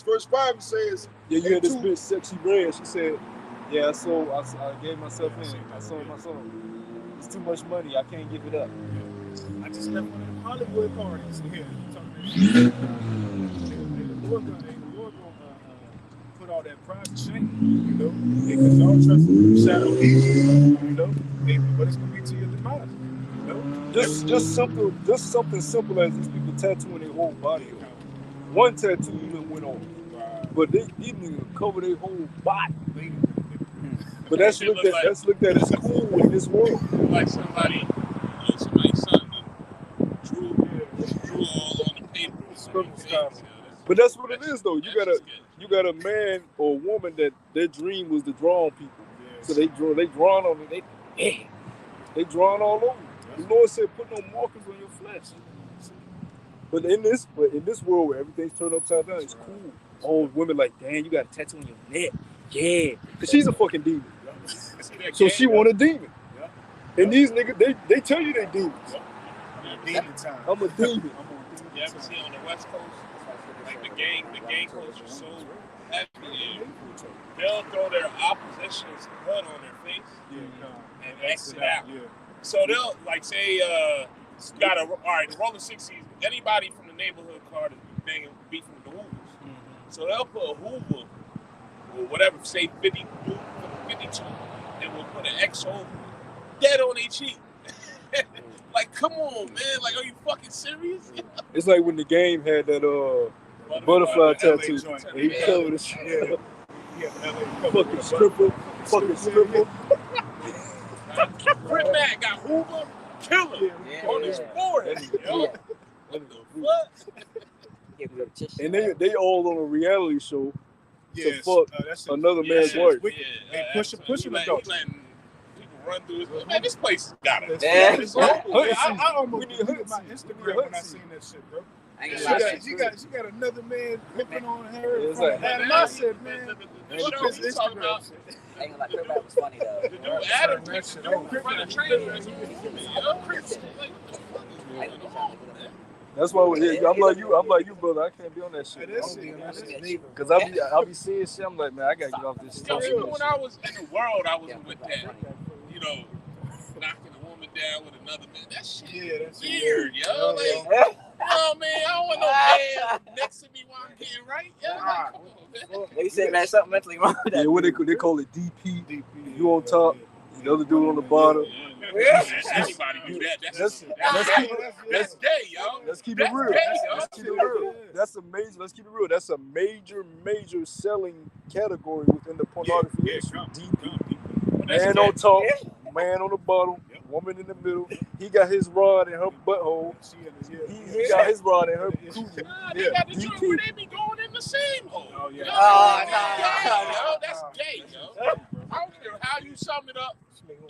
Verse 5 says, "Yeah, you had this bitch sexy red. She said, yeah, I gave myself in. I sold my soul. It's too much money. I can't give it up. I just left one of them Hollywood parties here. The Lord gonna put all that pride to shame, you know, because y'all trust the shadow of evil, you know, but it's gonna be to your demise, you know. Just something simple as these people tattooing their whole body. One tattoo even went on, but these niggas cover their whole body. But that's looked at as cool in this world. Like somebody's son drew all on the paper. But that's what it is, though. You got a man or a woman that their dream was to draw on people. So they drawn on it. They drawn all over. The Lord said, "Put no markers on your flesh." But in this world where everything's turned upside down, it's cool. All women like, damn, you got a tattoo on your neck. Yeah. Because she's a fucking demon. So she want a demon. And these niggas, they tell you they demons. Demon time. I'm a demon. You ever see on the West Coast, like the gang culture is so heavy. They'll throw their opposition's hood on their face and exit out. Yeah. So they'll like say, got a all right, the Rolling 60s. Anybody from the neighborhood car is banging beefing with the Hoovers. So they'll put a Hoover or whatever, say 52, and we'll put an X over dead on their cheek. Like, come on, man! Like, are you fucking serious? It's like when the game had that butterfly tattoo, joint. and he covered his Yeah. fucking stripper. Crip Mac got Hoover Killer on his forehead. Yo. What the fuck? And they all on a reality show Yes, to fuck that's another yeah, man's shit wife. is wicked. Hey, pushing He adults. letting people run through his. Man, this place got it. Yeah. I almost We need deleted hoods. my We need Instagram when I hoods. seen that shit, bro. I ain't She gonna lie. got another man whipping on her. It's From like- and I said, man, The look show at he's this talking Instagram about, shit. I ain't gonna lie. Crip Rap was funny though. the dude Adam That shit took over. running train wrecks on yo, Chris. Like, what the fuck is I ain't going gonna on, lie. man? That's why I'm like you, brother. I can't be on that shit. Hey, that shit, Cause I'll be seeing shit. I'm like, man, I gotta get off this Yo, shit. even when I was in the world, I was Yeah, with Crip that. Rap's funny. You know, knocking a woman down with another man. That shit Yeah, that's weird, yo. Oh, Like, yeah. oh man, I don't want no man next to me while I'm getting right. Yo, like, come on, man. They say man something mentally wrong with that. Yeah, what they call it, DP. DP, You on top, the other dude on the bottom. Anybody do that? That's gay, yo. Let's keep That's it real. gay, yo. Let's keep it real. That's a major. Let's keep it real. That's a major selling category within the pornography industry. DP. That's Man gay. on top, man on the bottom, woman in the middle. He got his rod in her butthole. He got his rod in her coochie. Nah, they got the joint where they be going in the same hole. Oh, yeah. Yo, Oh, that's gay, no. yo. That's gay, yo. I don't care how you sum it up.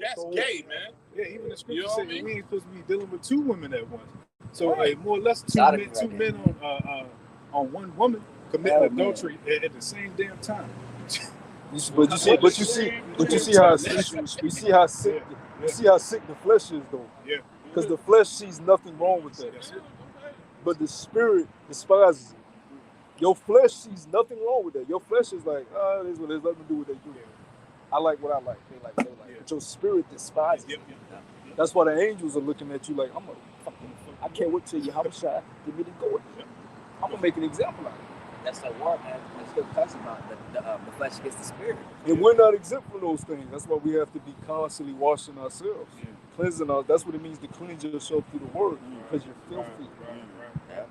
That's gay, man. Yeah, even the You scripture know said what I mean? we ain't supposed to be dealing with two women at once. So, Right. more or less, two Gotta men be right. on one woman committing Oh, man. adultery at the same damn time. But you see how sick the flesh is though. Yeah. Because the flesh sees nothing wrong with that. That's it. But the spirit despises it. Your flesh sees nothing wrong with that. Your flesh is like, it is what it is. Let them do what they do. I like what I like. They like what they like. Yeah. But your spirit despises Yep, it. yep. That's why the angels are looking at you like, I can't wait till you homicide. Give me the go. I'm gonna make an example out of it. That's the war, man. That's what it talks about. The flesh against the spirit. And we're not exempt from those things. That's why we have to be constantly washing ourselves, Yeah. cleansing us. That's what it means to cleanse yourself through the word, because you're filthy. Right.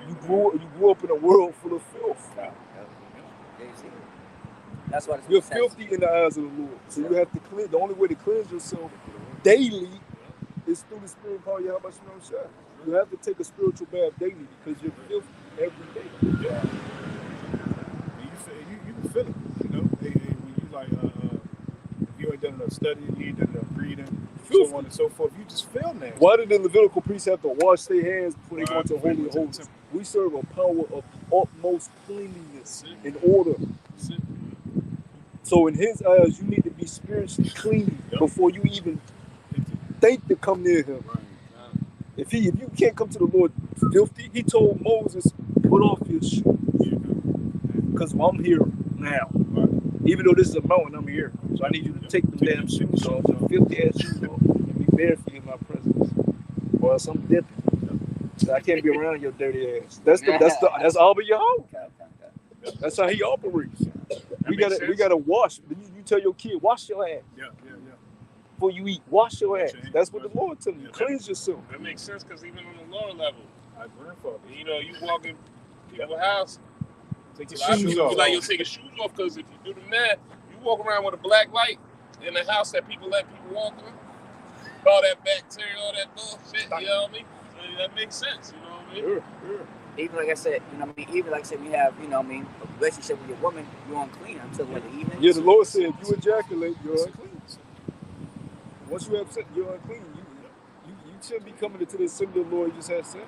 You grew up in a world full of filth. Yeah, you see. That's why You're filthy in the eyes of the Lord. So you have to cleanse. The only way to cleanse yourself daily is through the Spirit called Yahweh Shemel Shai. You have to take a spiritual bath daily because you're filthy every day. Yeah. You can feel it, you know. When you like, if you ain't done enough studying, you ain't done enough reading, so on and so forth. You just feel nasty. Why did the Levitical priests have to wash their hands before they go Right, into before they holy go to the holies? temple. We serve a power of utmost cleanliness and order. So in his eyes, you need to be spiritually clean before you even think to come near him. If you can't come to the Lord filthy, he told Moses, put off your shoes. Because I'm here now. Even though this is a mountain, I'm here. So I need you to take the damn shoes off, the filthy ass shoes off, and be barefoot in my presence. Or else I'm dipping. So I can't be around your dirty ass. That's Abba Yahweh. That's how he operates. We gotta wash. You tell your kid, wash your ass Yeah. before you eat. Wash your ass. That's what the Lord tells you. Cleanse yourself. That makes sense because even on the lower level, My grandfather. you know, you walk in people's house, Take a your lot of shoes people off. be like, you'll take your shoes off because if you do the math, you walk around with a black light in the house that people let people walk in, all that bacteria, all that bullshit, you know what I mean? So that makes sense, you know what I mean? Sure. Even like I said, you know what I mean? Even like I said, we have, you know what I mean, a relationship with your woman, you're unclean until the evening. Yeah, the Lord said, if you ejaculate, you're unclean. Once you have sex, you're unclean. You shouldn't be coming into the assembly of the Lord, you just have sex.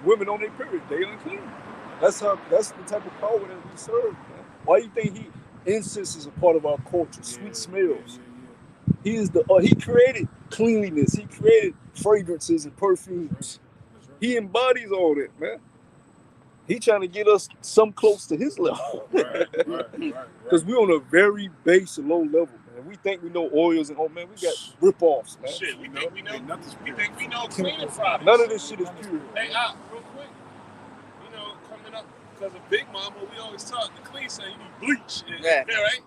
Women on their period, they unclean. That's the type of power that we serve, man. Why do you think incense is a part of our culture? Sweet smells. He is he created cleanliness. He created fragrances and perfumes. He embodies all that, man. He trying to get us some close to his level. Because we on a very base and low level, man. We think we know oils and man, we got rip-offs, man. Shit, we think we know cleaning products. None of this shit is pure. Hey, real quick, coming up because of Big Mama, we always talk the clean say you need bleach, right?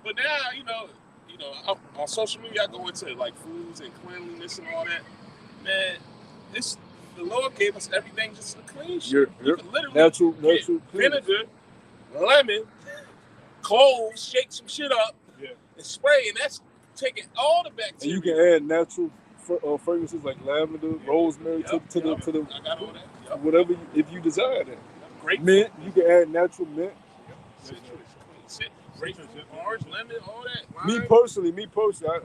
But now, on social media, I go into like foods and cleanliness and all that. Man, the Lord gave us everything just to clean shit. You can literally natural vinegar, lemon, cloves, shake some shit up, and spray, and that's taking all the bacteria. And you can add natural fragrances like lavender, rosemary to the I got all that. Whatever if you desire that. Great mint, you can add natural mint. Citrus, grapefruit, orange, lemon, all that. Me personally,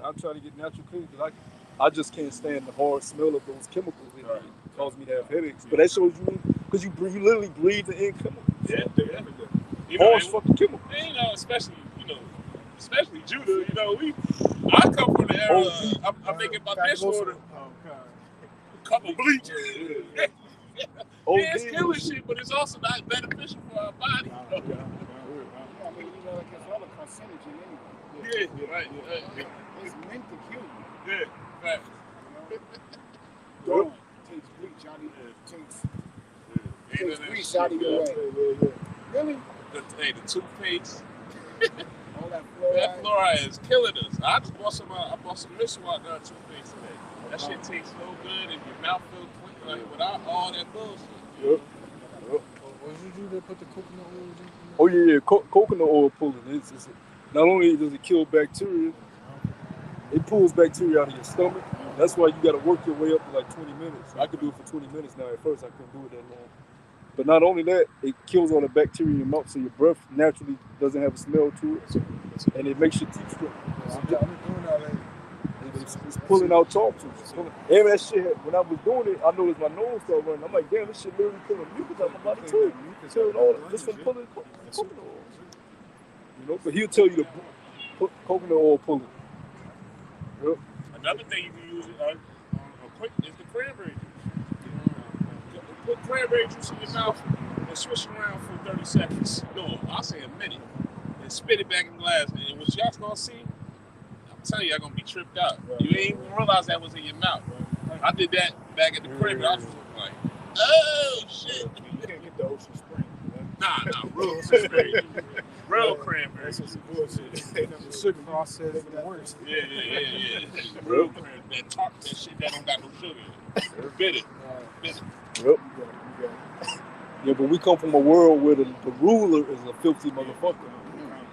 I'm trying to get natural clean because I just can't stand the hard smell of those chemicals. It causes me to have headaches. But that shows you because you literally breathe the in chemicals. Harsh fucking chemicals. Especially Judah. I come from the era. I'm thinking about dishwater. A cup of bleach. It's killing shit, but it's also not beneficial for our body. Like it's all a carcinogen anyway. Yeah, right. It's meant to kill you. Yeah, right. Don't takes bleach out of your takes grease out of your way. Really? The toothpaste. All that fluoride is killing us. I just bought some Mishwak toothpaste today. That shit tastes so good and your mouth feels clean without all that bullshit. What did you do to put the coconut oil in? Oh yeah. Coconut oil pulling. It's not only does it kill bacteria, it pulls bacteria out of your stomach. That's why you got to work your way up to like 20 minutes. I could do it for 20 minutes now. At first, I couldn't do it that long. But not only that, it kills all the bacteria in your mouth, so your breath naturally doesn't have a smell to it, and it makes your teeth straight. It's pulling out toxins. And that shit, when I was doing it, I noticed my nose started running. I'm like, damn, this shit literally pulling mucus out my body too. Killing all that just from pulling coconut oil. But he'll tell you to put coconut oil pulling. Yep. Another thing you can use quick is the cranberry juice. Put cranberry juice in your mouth and swish it around for 30 seconds. No, I'll say a minute. And spit it back in the glass. And what y'all gonna see, I'm telling you, y'all gonna be tripped out. You ain't even realize that was in your mouth. I did that back at the crib, and I was like, oh shit. You can't get the Ocean Spring. Nah, real cranberry. Real cranberry. That's some bullshit. The sugar process is the worst. Yeah. Real cranberry. That shit that don't got no sugar in it. Bitter. Yep. Yeah, but we come from a world where the ruler is a filthy motherfucker.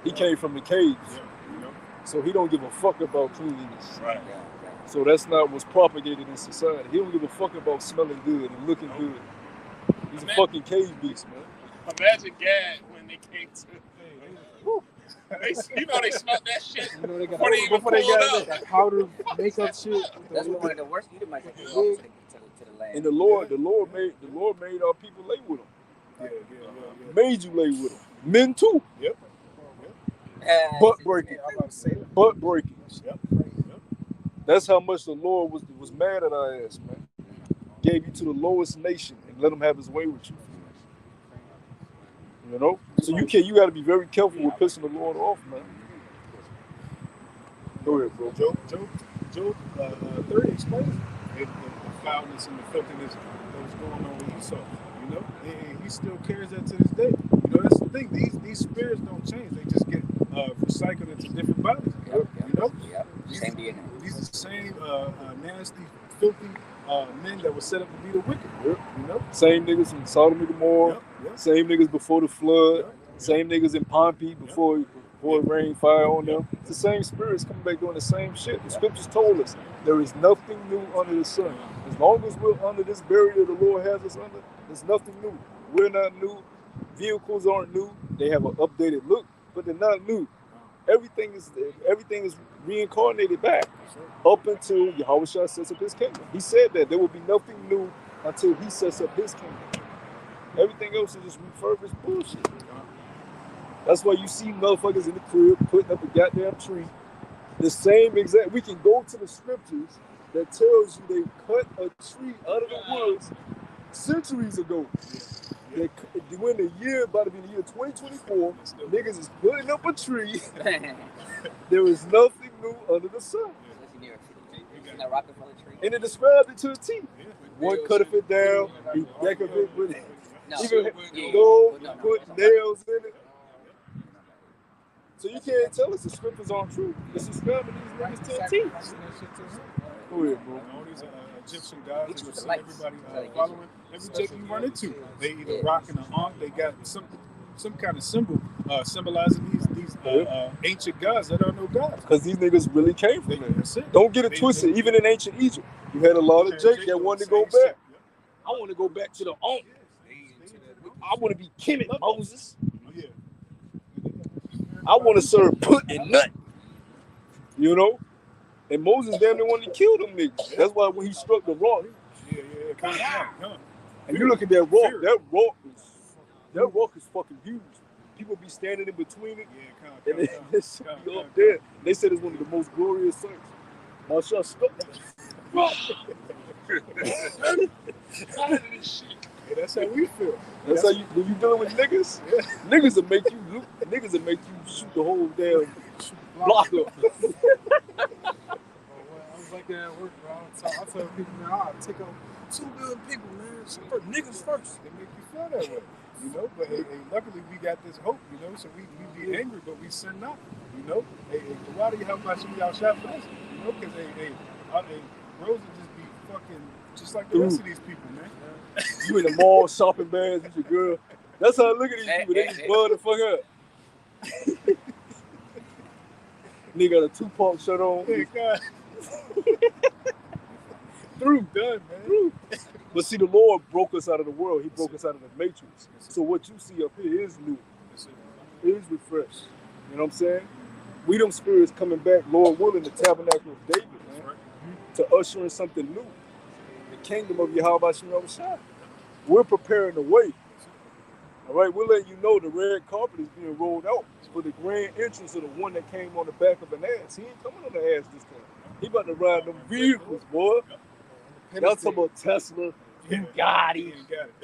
He came from the caves. So he don't give a fuck about cleanliness. Right. So that's not what's propagated in society. He don't give a fuck about smelling good and looking good. He's a fucking cave beast, man. Imagine Gad when they came to. They smelled that shit before they even pulled up. That powder makeup shit. That's one of the worst. You might have to go to the land. And the Lord made our people lay with him. Yeah. Made you lay with him. Men too. Yep. Butt breaking. Butt breaking. Yep. That's how much the Lord was mad at our ass, man. Gave you to the lowest nation and let him have his way with you. So you got to be very careful with pissing the Lord off, man. Go ahead, bro. Job 30 explains the foulness and the filthiness that was going on with Esau. And he still carries that to this day. That's the thing. These spirits don't change. They just get recycled into different bodies. Same DNA. These are the same nasty, filthy men that were set up to be the wicked. Same niggas in Sodom and Gomorrah. Same niggas before the flood. Same niggas in Pompey before it rained fire on them. It's the same spirits coming back doing the same shit. The scriptures told us there is nothing new under the sun. As long as we're under this barrier the Lord has us under, there's nothing new. We're not new. Vehicles aren't new. They have an updated look, but they're not new. Everything is reincarnated back up until Yahweh Shah sets up his kingdom. He said that there will be nothing new until he sets up his kingdom. Everything else is just refurbished bullshit. That's why you see motherfuckers in the crib putting up a goddamn tree. The same exact. We can go to the scriptures that tells you they cut a tree out of the woods centuries ago. When the year about to be the year 2024, niggas is putting up a tree. There is nothing new under the sun. That Rockefeller tree. And it described it to a T. One cut it down, he decorated it with it. Even gold, put nails in it. So you can't tell us the scriptures aren't true. It's describing these niggas to a T. Go ahead, bro. All these Egyptian gods that you see everybody following, every Jake you run into, they either rocking an ankh, they got some kind of symbol symbolizing these ancient gods that are no gods. Because these niggas really came from there. That's it. Don't get it twisted. Even in ancient Egypt, you had a lot of Jake that wanted to go back. I want to go back to the ankh. I want to be Kemet Moses. I want to serve put and nut. You know? And Moses damn near wanted to kill them niggas. That's why when he struck the rock. And you look at that rock is fucking huge. People be standing in between it. And they be up there. They said it's one of the most glorious sights. Masha struck Yeah, that's how we feel. That's how you when you dealing with niggas. Niggas will make you shoot the whole damn block up. I was like that at work, bro. I tell people, man, I'll take out 2 billion people, man. Niggas first. They make you feel that way, you know. But hey, luckily we got this hope, you know. So we be angry, but we sin not, you know. Hey, why do you help us y'all shot for this? You know, because Rosa just be fucking just like the rest of these people, man. You in the mall shopping bags with your girl. That's how I look at these people. They just blow the fuck up. Nigga got a Tupac shirt on. Hey, God. Through. Done, man. Through. But see, the Lord broke us out of the world. He broke us out of the matrix. So what you see up here is new. It is refreshed. You know what I'm saying? We them spirits coming back, Lord willing, the tabernacle of David, man. To usher in something new. The kingdom of Yahweh Shem Shai. We're preparing the way. All right, we're letting you know the red carpet is being rolled out for the grand entrance of the one that came on the back of an ass. He ain't coming on the ass this time. He about to ride them vehicles, boy. Y'all talking about Tesla, Bugatti,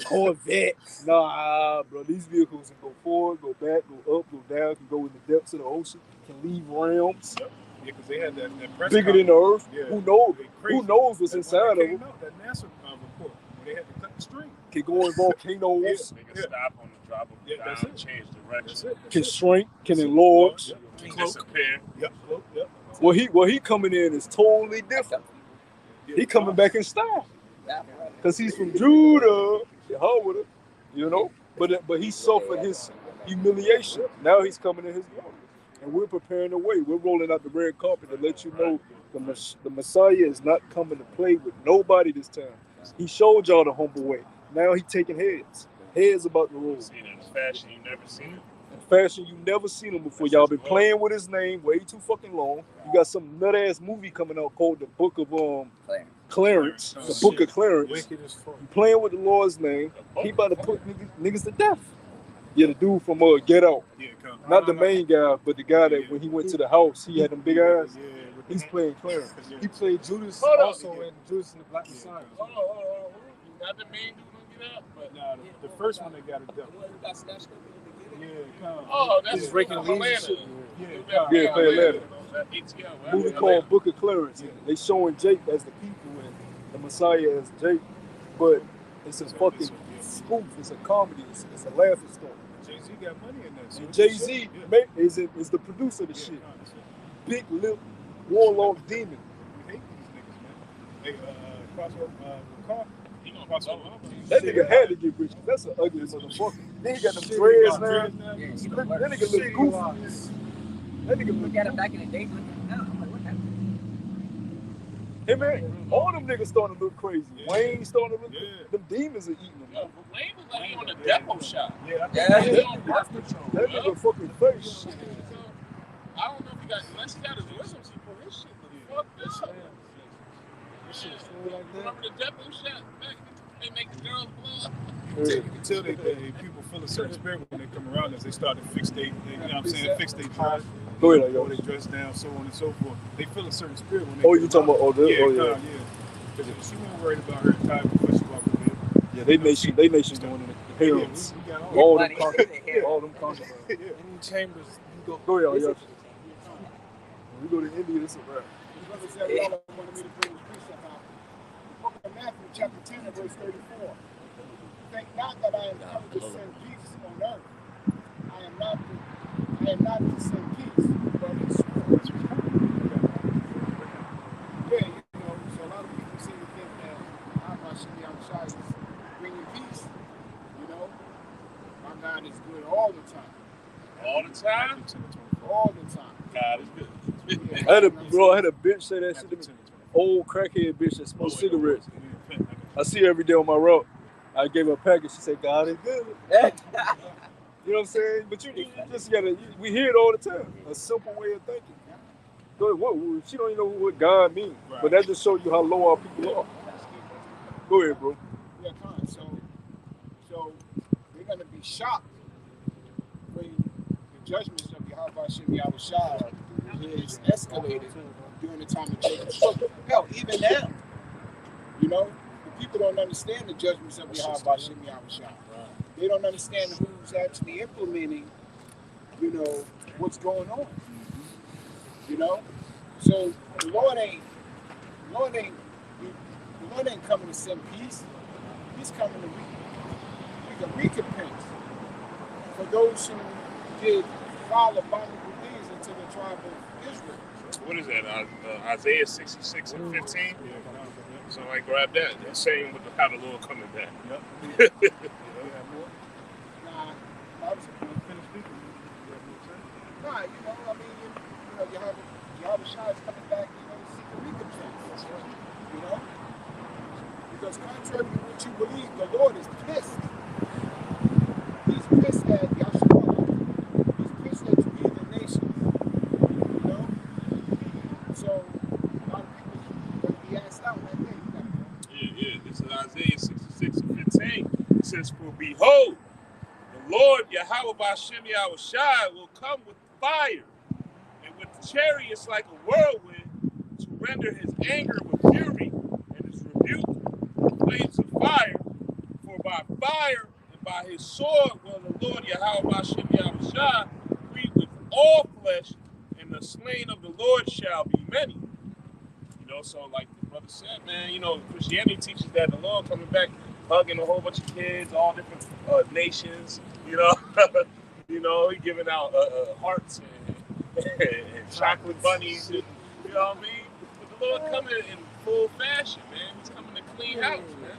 Corvette. Nah, bro, these vehicles can go forward, go back, go up, go down, can go in the depths of the ocean, can leave realms. Yeah, because they had that press bigger than the earth. Yeah. Who knows? Who knows what's inside of them? That NASA report where they had to cut the string. Can go in volcanoes. They can stop on the drop of a dime, change direction. Can shrink, can enlarge. Can disappear. Yep. Well, he coming in is totally different. He coming back in style. Because he's from Judah, Yahweh, you know? But he suffered his humiliation. Now he's coming in his glory. And we're preparing the way. We're rolling out the red carpet to let you know the Messiah is not coming to play with nobody this time. He showed y'all the humble way. Now he's taking heads. Heads about the roll. See in fashion you never seen him. Fashion you never seen him before. Y'all been playing with his name way too fucking long. You got some nut ass movie coming out called the Book of Clarence. The Book of Clarence. You playing with the Lord's name. He about to put niggas to death. Yeah, the dude from Get Out. Not the main guy, but the guy that when he went to the house, he had them big eyes. He's playing Clarence. He played Judas also in Judas and the Black Messiah. Not the main dude gonna get out, but nah, the first one they got it done. Oh, that's He's breaking leadership. Yeah, play Atlanta. Movie called Book of Clarence. They showing Jake as the people and the Messiah as Jake, but it's a fucking spoof. It's a comedy. It's a laughing story. Jay-Z got money in that. And Jay-Z is the producer of the shit. Big lip warlord demon. We hate these niggas, man. Hey, Crossroad, that nigga had to get rich. That's an ugly motherfucker. Then he got them dreads now. That nigga look goofy. That nigga Look at him back in the day. I'm like, what happened? Hey man, all them niggas starting to look crazy. Wayne starting to look them demons are eating them. Yo, Wayne was like he on the depot shot. Yeah, He on birth control. That nigga fucking face. I don't know if he got unless he got his wisdoms, he put his shit fucked this up. Remember the depot shot back? They make the girls blow up. You can tell they people feel a certain spirit when they come around us. They start to fix they you know what I'm saying, fix their dress. Go ahead, yo. They dress down, so on and so forth. They feel a certain spirit when they Oh, you talking about yeah. Because she wasn't worried about her type before she walked in there. Yeah, they nation going in the harems. We got All Money. them concubines. All them concubines. yeah. Any chambers, you go. Go ahead, Listen. y'all. When we go to India, this is a wrap. Brother Zariella wanted me to bring this precept out. The book of Matthew, chapter 10, and verse 34. Think not that I am come to send peace on earth. I am not to send peace, but a sword. Yeah, you know, so a lot of people seem to think that Hashem Yahushua is bringing peace. You know, my God is good all the time. All the time? All the time. God is good. I had a bitch say that shit to me. Old crackhead bitch that smokes cigarettes. I see her every day on my road. I gave her a package. She said, "God is good." You know what I'm saying? But you just gotta. We hear it all the time. A simple way of thinking. She don't even know what God means. Right. But that just shows you how low our people are. Go ahead, bro. Yeah, fine. So they're gonna be shocked when the judgments of Yahweh Hashem Yahushua is escalated during the time of Jacob's trouble. Hell, even now, you know, the people don't understand the judgments of Yahweh Hashem Yahushua. They don't understand who's actually implementing, you know, what's going on. You know, so the Lord ain't coming to send peace. He's coming to make a recompense for those who did foul abominable things into the tribe of Israel. What is that? Isaiah 66 and 15? So I grab that. That's saying with how the Lord coming back. Yep. Nah, I was finished speaking. Nah, you know, I mean, you know, Yahweh Shai is coming back, you know, to seek a recompense. You know? Because contrary to what you believe, the Lord is pissed. He's pissed at Yahshua. He's pissed at you heathen nations. You know? So, a lot of people are going to be asked out that day. Yeah. This is Isaiah 66 and 15. It says, "For behold, the Lord Yahweh B'Shem Yahushai will come with fire and with chariots like a whirlwind to render his anger with fury and his rebuke with flames of fire. For by fire and by his sword will the Lord Yahweh B'Shem Yahushai treat with all flesh, and the slain of the Lord shall be many." You know, so like the brother said, man, you know, Christianity teaches that the Lord coming back, hugging a whole bunch of kids, all different nations, you know. You know, he giving out hearts and chocolate bunnies, and, you know what I mean? But the Lord coming in full fashion, man. He's coming to clean house, man,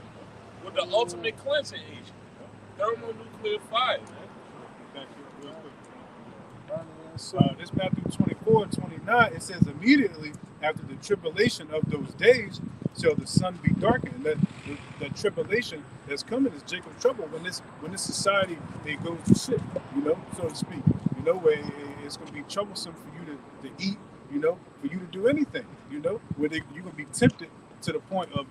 with the ultimate cleansing agent, thermonuclear fire, man. Back here real quick. This Matthew 24 and 29, it says, "Immediately after the tribulation of those days shall the sun be darkened." The tribulation that's coming is Jacob's trouble when this society it goes to shit, you know, so to speak. You know, where it's going to be troublesome for you to eat, you know, for you to do anything, you know, where you're going to be tempted to the point of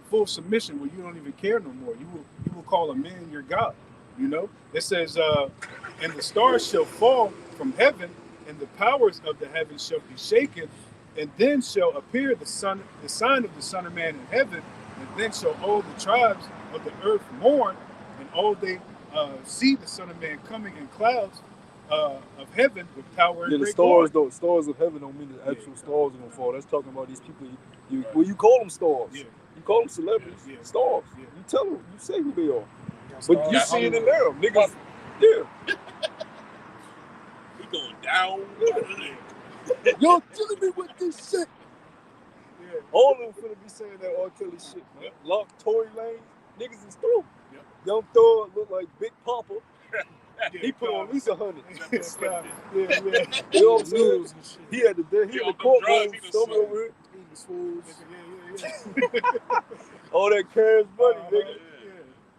full submission where you don't even care no more. You will call a man your God, you know. It says, "And the stars shall fall from heaven, and the powers of the heavens shall be shaken, and then shall appear the sign of the Son of Man in heaven, and then shall all the tribes of the earth mourn, and all they see the Son of Man coming in clouds of heaven with power and Yeah, the great stars glory." though. Stars of heaven don't mean the actual stars are gonna fall. That's talking about these people. You call them stars. Yeah. You call them celebrities. Yeah. Stars. Yeah. You tell them. You say who they are. Got But you stars. see it in them, niggas. Yeah. He going down. Y'all killing me with this shit. Yeah. All of them finna be saying that R. Kelly shit, man. Lock Tory Lanez, niggas is through. Yep. Young Thug look like Big Papa. Yeah, He put on at least 100. yeah. You know what I'm saying? Noodles and shit. He had the He on them courtroom drugs, he was stomach slow. over it. Eating the swools. Yeah. All that cash money, nigga. Yeah.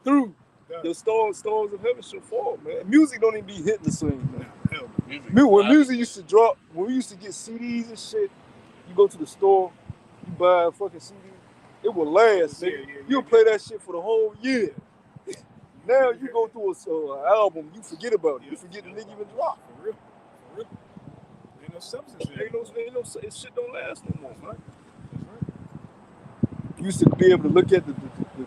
Through. Yeah. The stars of heaven shall fall, man. Music don't even be hitting the same, man. Hell, When music used to drop, when we used to get CDs and shit, you go to the store, you buy a fucking CD, it will last, Yeah, nigga. yeah, You'll play that shit for the whole year. Now you go through an album, you forget about it. You forget the nigga even dropped. For real. Ain't no substance there. Ain't no, shit don't last no more, man. You used to be able to look at the you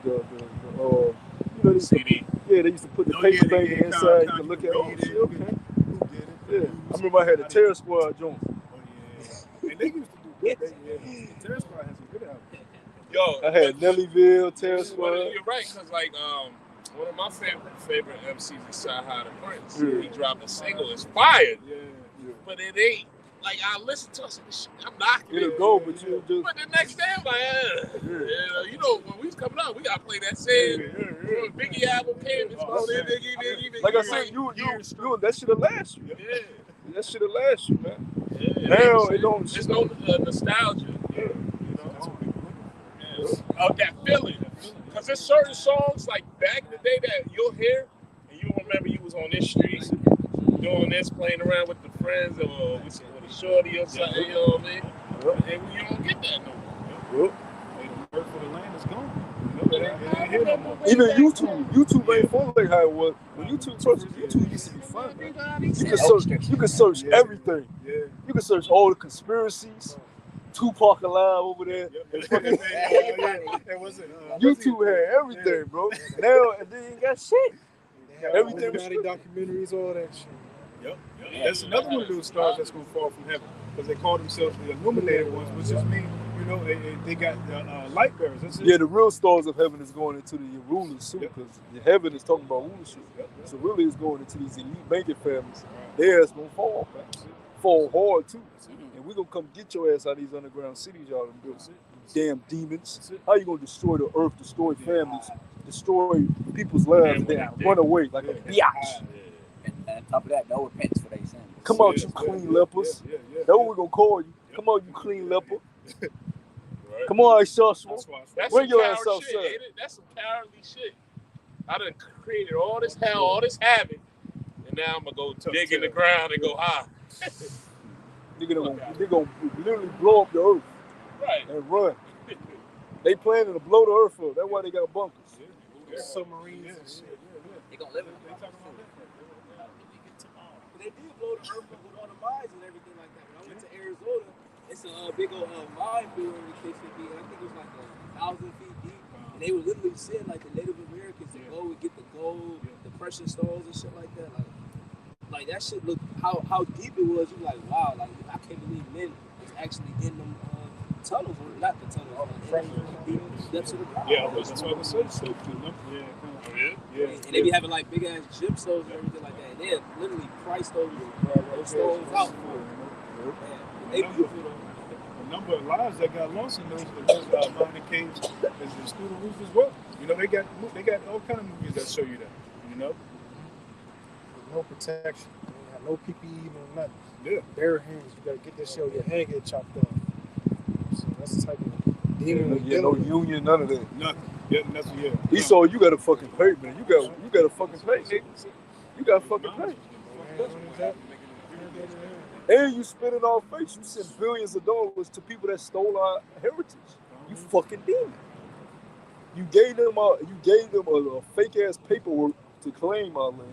know, they used to, CD. yeah, they used to put the Oh, paper yeah, thing yeah, inside. You Kanye can look at read it. it, Okay. who did it, Yeah, produced, I remember I had a how Terror they- Squad joint. Oh yeah, and they used to do good. The Terror Squad has some good albums. Yo, I had Nellyville, Terror Well, Squad. you're right, because like one of my favorite MCs is Sci-Hi the Prince. Yeah. He dropped a single, it's fire, Yeah, but it ain't like I listen to it, and shit, I'm knocking It'll it. go, but you just But the next day, I'm like, you know, when we was coming out, we gotta play that same. When Biggie album came, it's called Biggie. like I said, you that should have last you. Yeah. That should have last you, man. Yeah, Now it don't. There's no nostalgia. Yeah. You know, of that feeling. Because there's certain songs like back in the day that you'll hear and you remember you was on this street doing this, playing around with the friends or with a shorty or something. You know what I mean? And you don't get that no more. Yep. the word for the land is gone. You know, it ain't here no more. Even YouTube ain't fun like how it was. When YouTube used to be fun, man. You can search everything. Yeah. You can search all the conspiracies. Tupac alive over there. YouTube had everything, bro. Now and they ain't got shit. Everything was documentaries, all that shit. Yep. That's another one of those stars that's gonna fall from heaven because they call themselves the illuminated ones, which just means they got light bearers. That's it. Yeah, the real stars of heaven is going into the rulers too, because the heaven is talking about rulership. So really, it's going into these elite banking families. Their ass gonna fall, man. Fall hard too. And we gonna come get your ass out of these underground cities y'all done built. Damn demons. How you gonna destroy the earth, destroy families, destroy people's lives, and then run away like a biatch? And on top of that, no repentance for their sins. Come out, you clean lepers. That's what we gonna call you. Come on, you clean leper. Come on, Joshua. That's Bring some your ass coward outside. shit, ain't it? That's some cowardly shit. I done created all this hell, all this havoc, and now I'm gonna go dig in the ground and go high. They're gonna literally blow up the earth. Right. And run. They planning to blow the earth up. That's why they got bunkers. Submarines and shit. They gonna live in it. They did blow the earth up with all the mines and everything like that. When I went to Arizona, it's a big old mine field in the KCB. I think it was like 1,000 feet deep. And they were literally saying like the Native Americans to go and get the gold, the precious stones and shit like that. Like that shit looked how deep it was. You're like, wow, like I can't believe men was actually in them tunnels, or not the tunnels, deep depths of the ground. Yeah, that's what I said. And they be having like big ass gemstones and everything like that. And they had literally priced those stones out for it. They beautiful though. The number of lives that got lost in those mining caves is through the roof as well. You know, they got all kind of movies that show you that. You know, With no protection. You don't have no PPE, no nothing. yeah. Bare hands. You gotta get this shit, your hand get chopped off. So that's the type of demon we Yeah, no dealing with. union, none of that. Nothing. Yeah, that's yeah. Esau, you gotta fucking pay, man. You gotta fucking pay, nigga. You gotta fucking pay. And you spit in our face. You send billions of dollars to people that stole our heritage. You fucking demon. You gave them a fake ass paperwork to claim our land,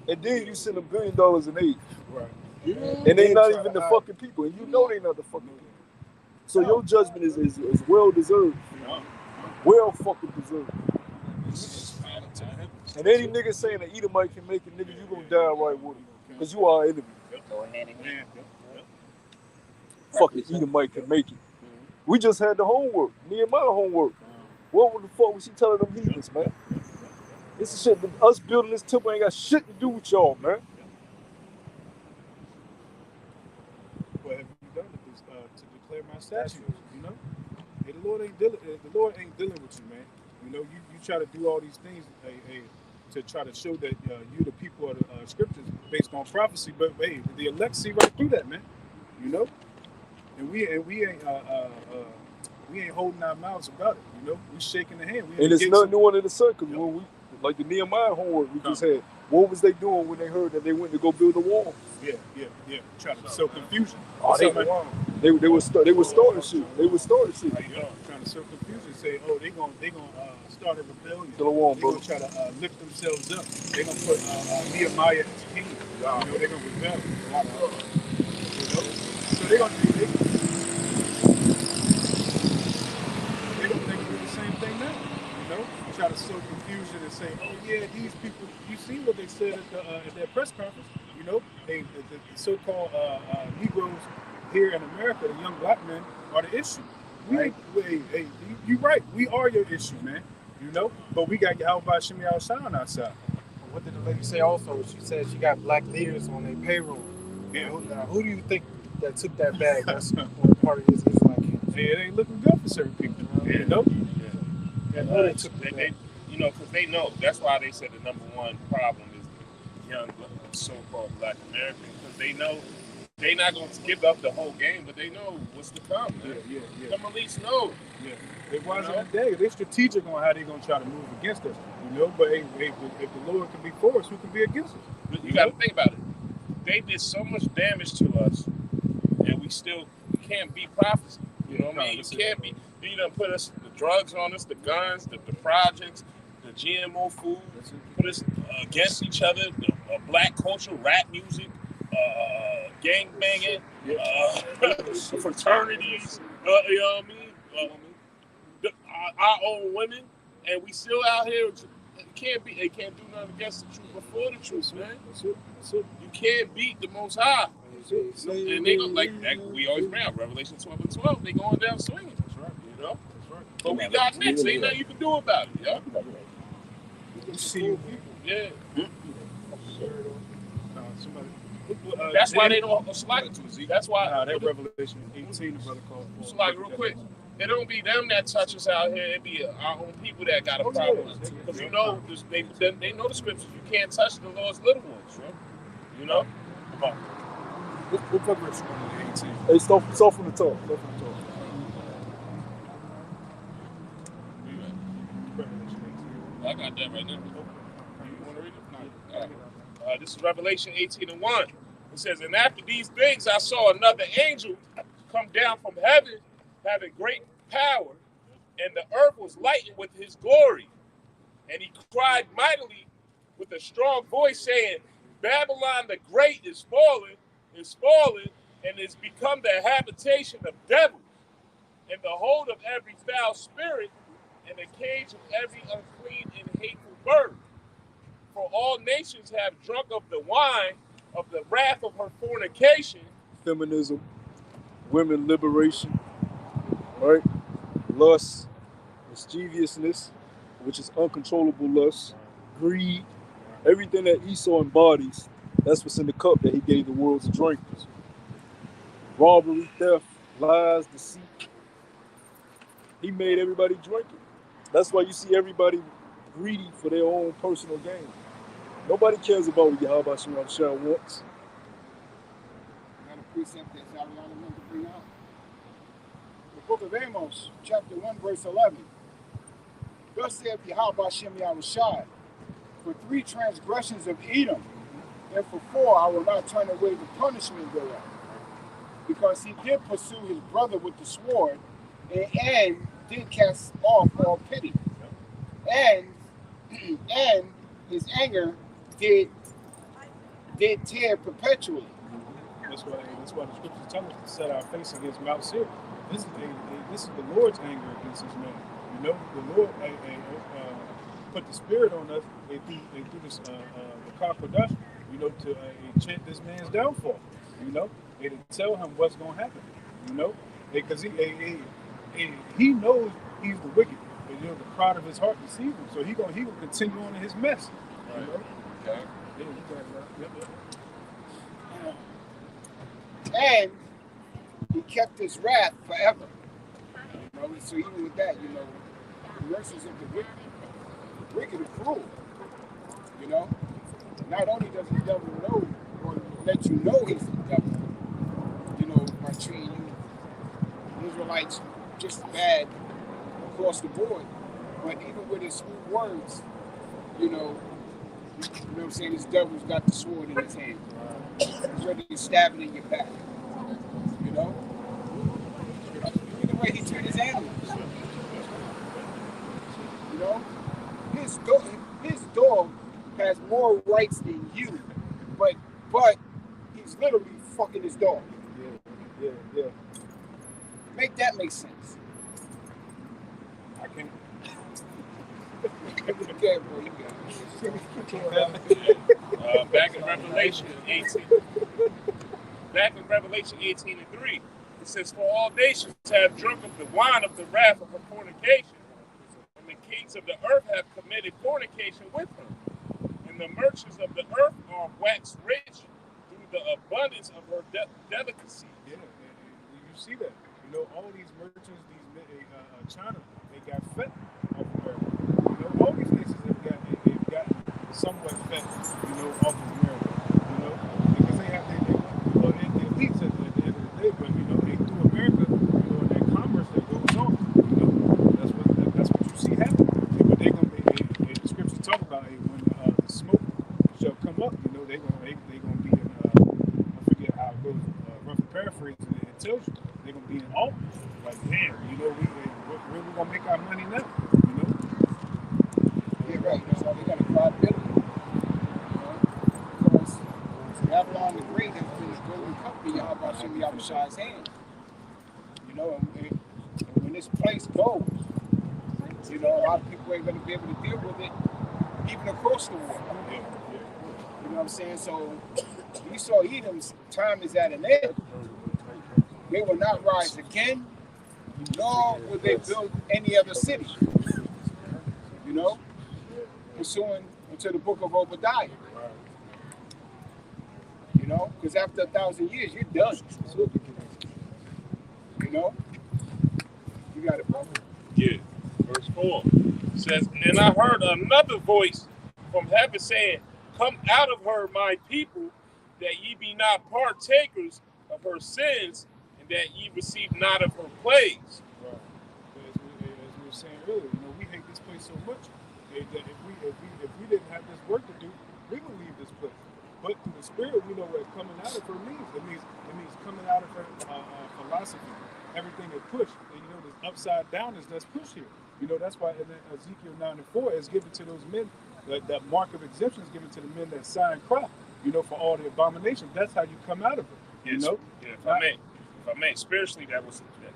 and then you send $1 billion in aid. Right. And they not even the fucking people, and you know they not the fucking people. So your judgment is well deserved. Well fucking deserved. And any nigga saying that Edomite can make it, nigga, you gonna die right with him. Because you are our enemy. Fucking Edomite can make it. We just had the homework. Nehemiah homework. What the fuck was he telling them heathens, man? This is shit. Us building this temple ain't got shit to do with y'all, man. What have you done to declare my statutes? You know, hey, the Lord ain't dealing with you, man. You know, you try to do all these things, to try to show that you the people of the scriptures based on prophecy, but hey, the elect see right through that, man. You know, and we ain't holding our mouths about it. You know, we shaking the hand. And it's nothing new under the sun, because when we, like the Nehemiah homework we just had, what was they doing when they heard that they went to go build a wall? Yeah. Trying to sow confusion. Oh, they were starting shit. They were starting shit. Trying to sow confusion. Say, oh, they gonna start a rebellion. To the wall, They're bro. gonna try to lift themselves up. They're gonna put Nehemiah as king. You know, they're gonna rebel. You know, so they're gonna do the same thing now. these people. You see what they said at their press conference. You know, the so-called Negroes here in America, the young black men, are the issue. You're right. We are your issue, man. You know, but we got Yahweh Shimmy Al-Shan outside. What did the lady say also? She said she got black leaders on their payroll. Yeah. Who do you think that took that bag? That's one part of his Islam camp. It ain't looking good for certain people. You know? And who they took the They, bag? you know, because they know. That's why they said the number one problem is the young so-called black American, because they know they're not going to give up the whole game, but they know what's to come. Man. Yeah. Them elites know. Yeah. It wasn't a day. They're strategic on how they're going to try to move against us. You know, but if the Lord can be for us, who can be against us? But you got to think about it. They did so much damage to us, and we can't beat prophecy. You know what I mean? You can't be. You done put us the drugs on us, the guns, the projects, the GMO food, put us against each other, the black culture, rap music, gang banging, fraternities. You know what I mean? Our own women, and we still out here. They can't do nothing against the truth before the truth, man. You can't beat the Most High. And they go like that. We always bring out Revelation 12:12. They going down swinging. That's right. You know. That's right. But we got next. Ain't nothing you can do about it. Yeah. You see, yeah. That's why they don't slack it to us. That's why. That Revelation 18, the brother called for. Slack real quick. It don't be them that touch us out here. It be our own people that got a problem. Because you know, they know the scriptures. You can't touch the Lord's little ones, right? You know? Come on. What book verse 18? Hey, start from the top. Start from the top. I got that right now. You want to read it? No. All right. This is Revelation 18:1. It says, "And after these things I saw another angel come down from heaven, having great power, and the earth was lightened with his glory. And he cried mightily with a strong voice, saying, Babylon the Great is fallen, and is become the habitation of devils, and the hold of every foul spirit, and the cage of every unclean and hateful bird. For all nations have drunk of the wine of the wrath of her fornication." Feminism, women liberation, right? Lust, mischievousness, which is uncontrollable lust, greed, everything that Esau embodies, that's what's in the cup that he gave the world to drink. Robbery, theft, lies, deceit. He made everybody drink it. That's why you see everybody greedy for their own personal gain. Nobody cares about what Yahweh Shemashah wants. Got a precept that Ariana meant to bring out. The book of Amos, chapter 1, verse 11. Thus saith Yahweh Shem Yahushai, for 3 transgressions of Edom, and for 4 I will not turn away the punishment thereof. Because he did pursue his brother with the sword, and did cast off all pity. And his anger did tear perpetually. That's why the scriptures tell us to set our face against Mount Seir. This is the Lord's anger against his man. You know, the Lord put the spirit on us through this Makar Kodash, you know, to enchant this man's downfall. You know, and to tell him what's going to happen. You know, because he knows he's the wicked. And, you know, the pride of his heart deceives him. So he gonna continue on in his mess. Right. You know? Okay. Yeah, you got it right. Yep. And he kept his wrath forever. You know, so even with that, you know, the mercies of the wicked are cruel. You know, not only does the devil know or let you know he's the devil, you know, by treating you Israelites just bad across the board, but even with his smooth words, you know what I'm saying, this devil's got the sword in his hand. He's ready to stab it in your back. You know? Look at the way he treats his animals. You know? His dog has more rights than you, but he's literally fucking his dog. Yeah. Make that make sense. I can't. Okay, bro, you got it. Back in Revelation 18. Back in Revelation 18:3, it says, "For all nations have drunk of the wine of the wrath of her fornication, and the kings of the earth have committed fornication with her. And the merchants of the earth are waxed rich through the abundance of her delicacy." Yeah, and you see that. You know, all these merchants, these China, they got fed off America. You know, all these nations they've got somewhat fed, you know, off of America. You know, because they have the elites at the end of the day, but you know, they through America, you know, and that commerce that goes on. You know, that's what you see happen. But they're gonna be, the scriptures talk about when the smoke shall come up. You know, they're gonna be in. I forget how it goes. Roughly paraphrasing, it tells you they're gonna be in awe. Like, damn, you know, where we gonna make our money now? You know? Yeah, right. That's how they got a 5 billion. You know, because Babylon the Great has been a golden company. Yahweh Hashem Yahushai's hand. You know, and when this place goes, you know, a lot of people ain't gonna be able to deal with it, even across the water. Yeah. You know what I'm saying? So Esau Edom's time is at an end. They will not rise again, nor will they build any other city. You know, pursuing into the book of Obadiah. You know, because after 1,000 years, you're done. You know, you got it, bro. Yeah, verse 4 says, "And I heard another voice from heaven saying, Come out of her, my people, that ye be not partakers of her sins, and that ye receive not of her plagues." Right. But as we were saying earlier, you know, we hate this place so much that if we didn't have this work to do, we would leave this place. But through the Spirit, we know what coming out of her means. It means coming out of her philosophy. Everything is pushed. And, you know, this upside down is that's pushed here. You know, that's why in Ezekiel 9:4 is given to those men, that mark of exemption is given to the men that sign crop, you know, for all the abominations. That's how you come out of it. You know? Yeah, if I may, spiritually,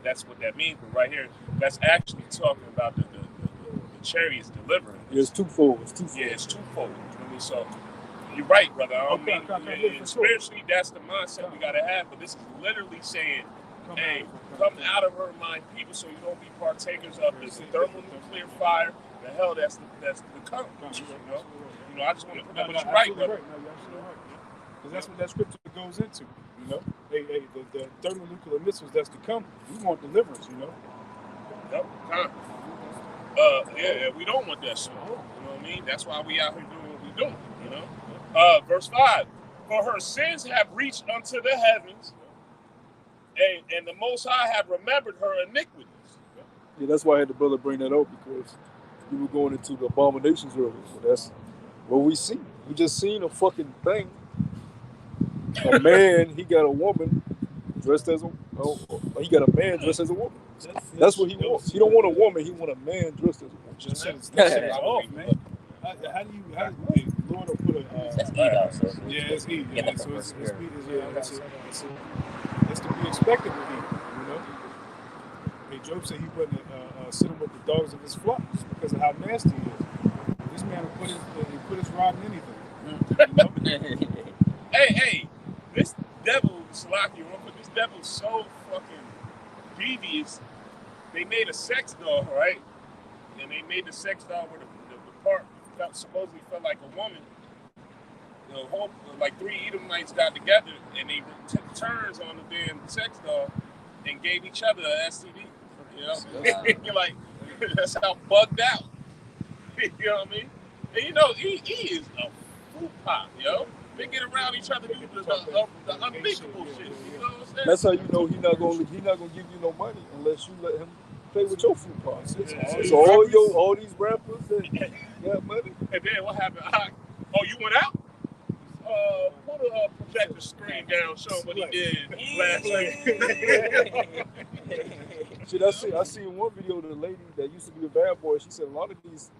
that's what that means. But right here, that's actually talking about the chariots delivering. Yeah, it's twofold. Yeah, it's twofold. You know what I mean? So you're right, brother. I don't mean spiritually, that's the mindset we gotta have. But this is literally saying, "Hey, come out of her, my people, so you don't be partakers of this thermonuclear fire, the hell that's to come." You know, I just want to. But you're right, brother. No, you're absolutely right. Because that's what that scripture goes into. You know, the thermonuclear missiles that's to come. We want deliverance. You know. Yep. Yeah, we don't want that smoke. You know what I mean? That's why we out here doing what we doing. You know. Verse 5: "For her sins have reached unto the heavens, and the Most High have remembered her iniquities." Yeah, that's why I had the brother bring that up, because we were going into the abominations earlier. So that's what we see. We just seen a fucking thing. A man, he got a woman dressed as he got a man dressed as a woman. That's what he wants. He don't want a woman. He want a man dressed as a woman. Just set off, man. How do you Lord will put a that's Eid also. Yeah, it's Eid. Get the So it's to perspective. be expected with Eid, you know. Hey, Job said he wouldn't sit him with the dogs of his flock just because of how nasty he is. This man will put his rod in anything. You know? Hey, this devil, Salaki, this devil's so fucking devious. They made a sex doll, right? And they made the sex doll where the part supposedly felt like a woman. The whole, like 3 Edomites got together and they took turns on the damn sex doll and gave each other an STD. You know, you're like, that's how bugged out. You know what I mean? And you know, he is a food pop, yo. They get around each other, do the unthinkable shit. You know what I'm saying? That's how you know he not gonna give you no money unless you let him play with your food pots. So all these rappers that got money. And then what happened? You went out? Put a projector screen down, show what he did last night. Shit, I see in one video the lady that used to be a bad boy. She said a lot of these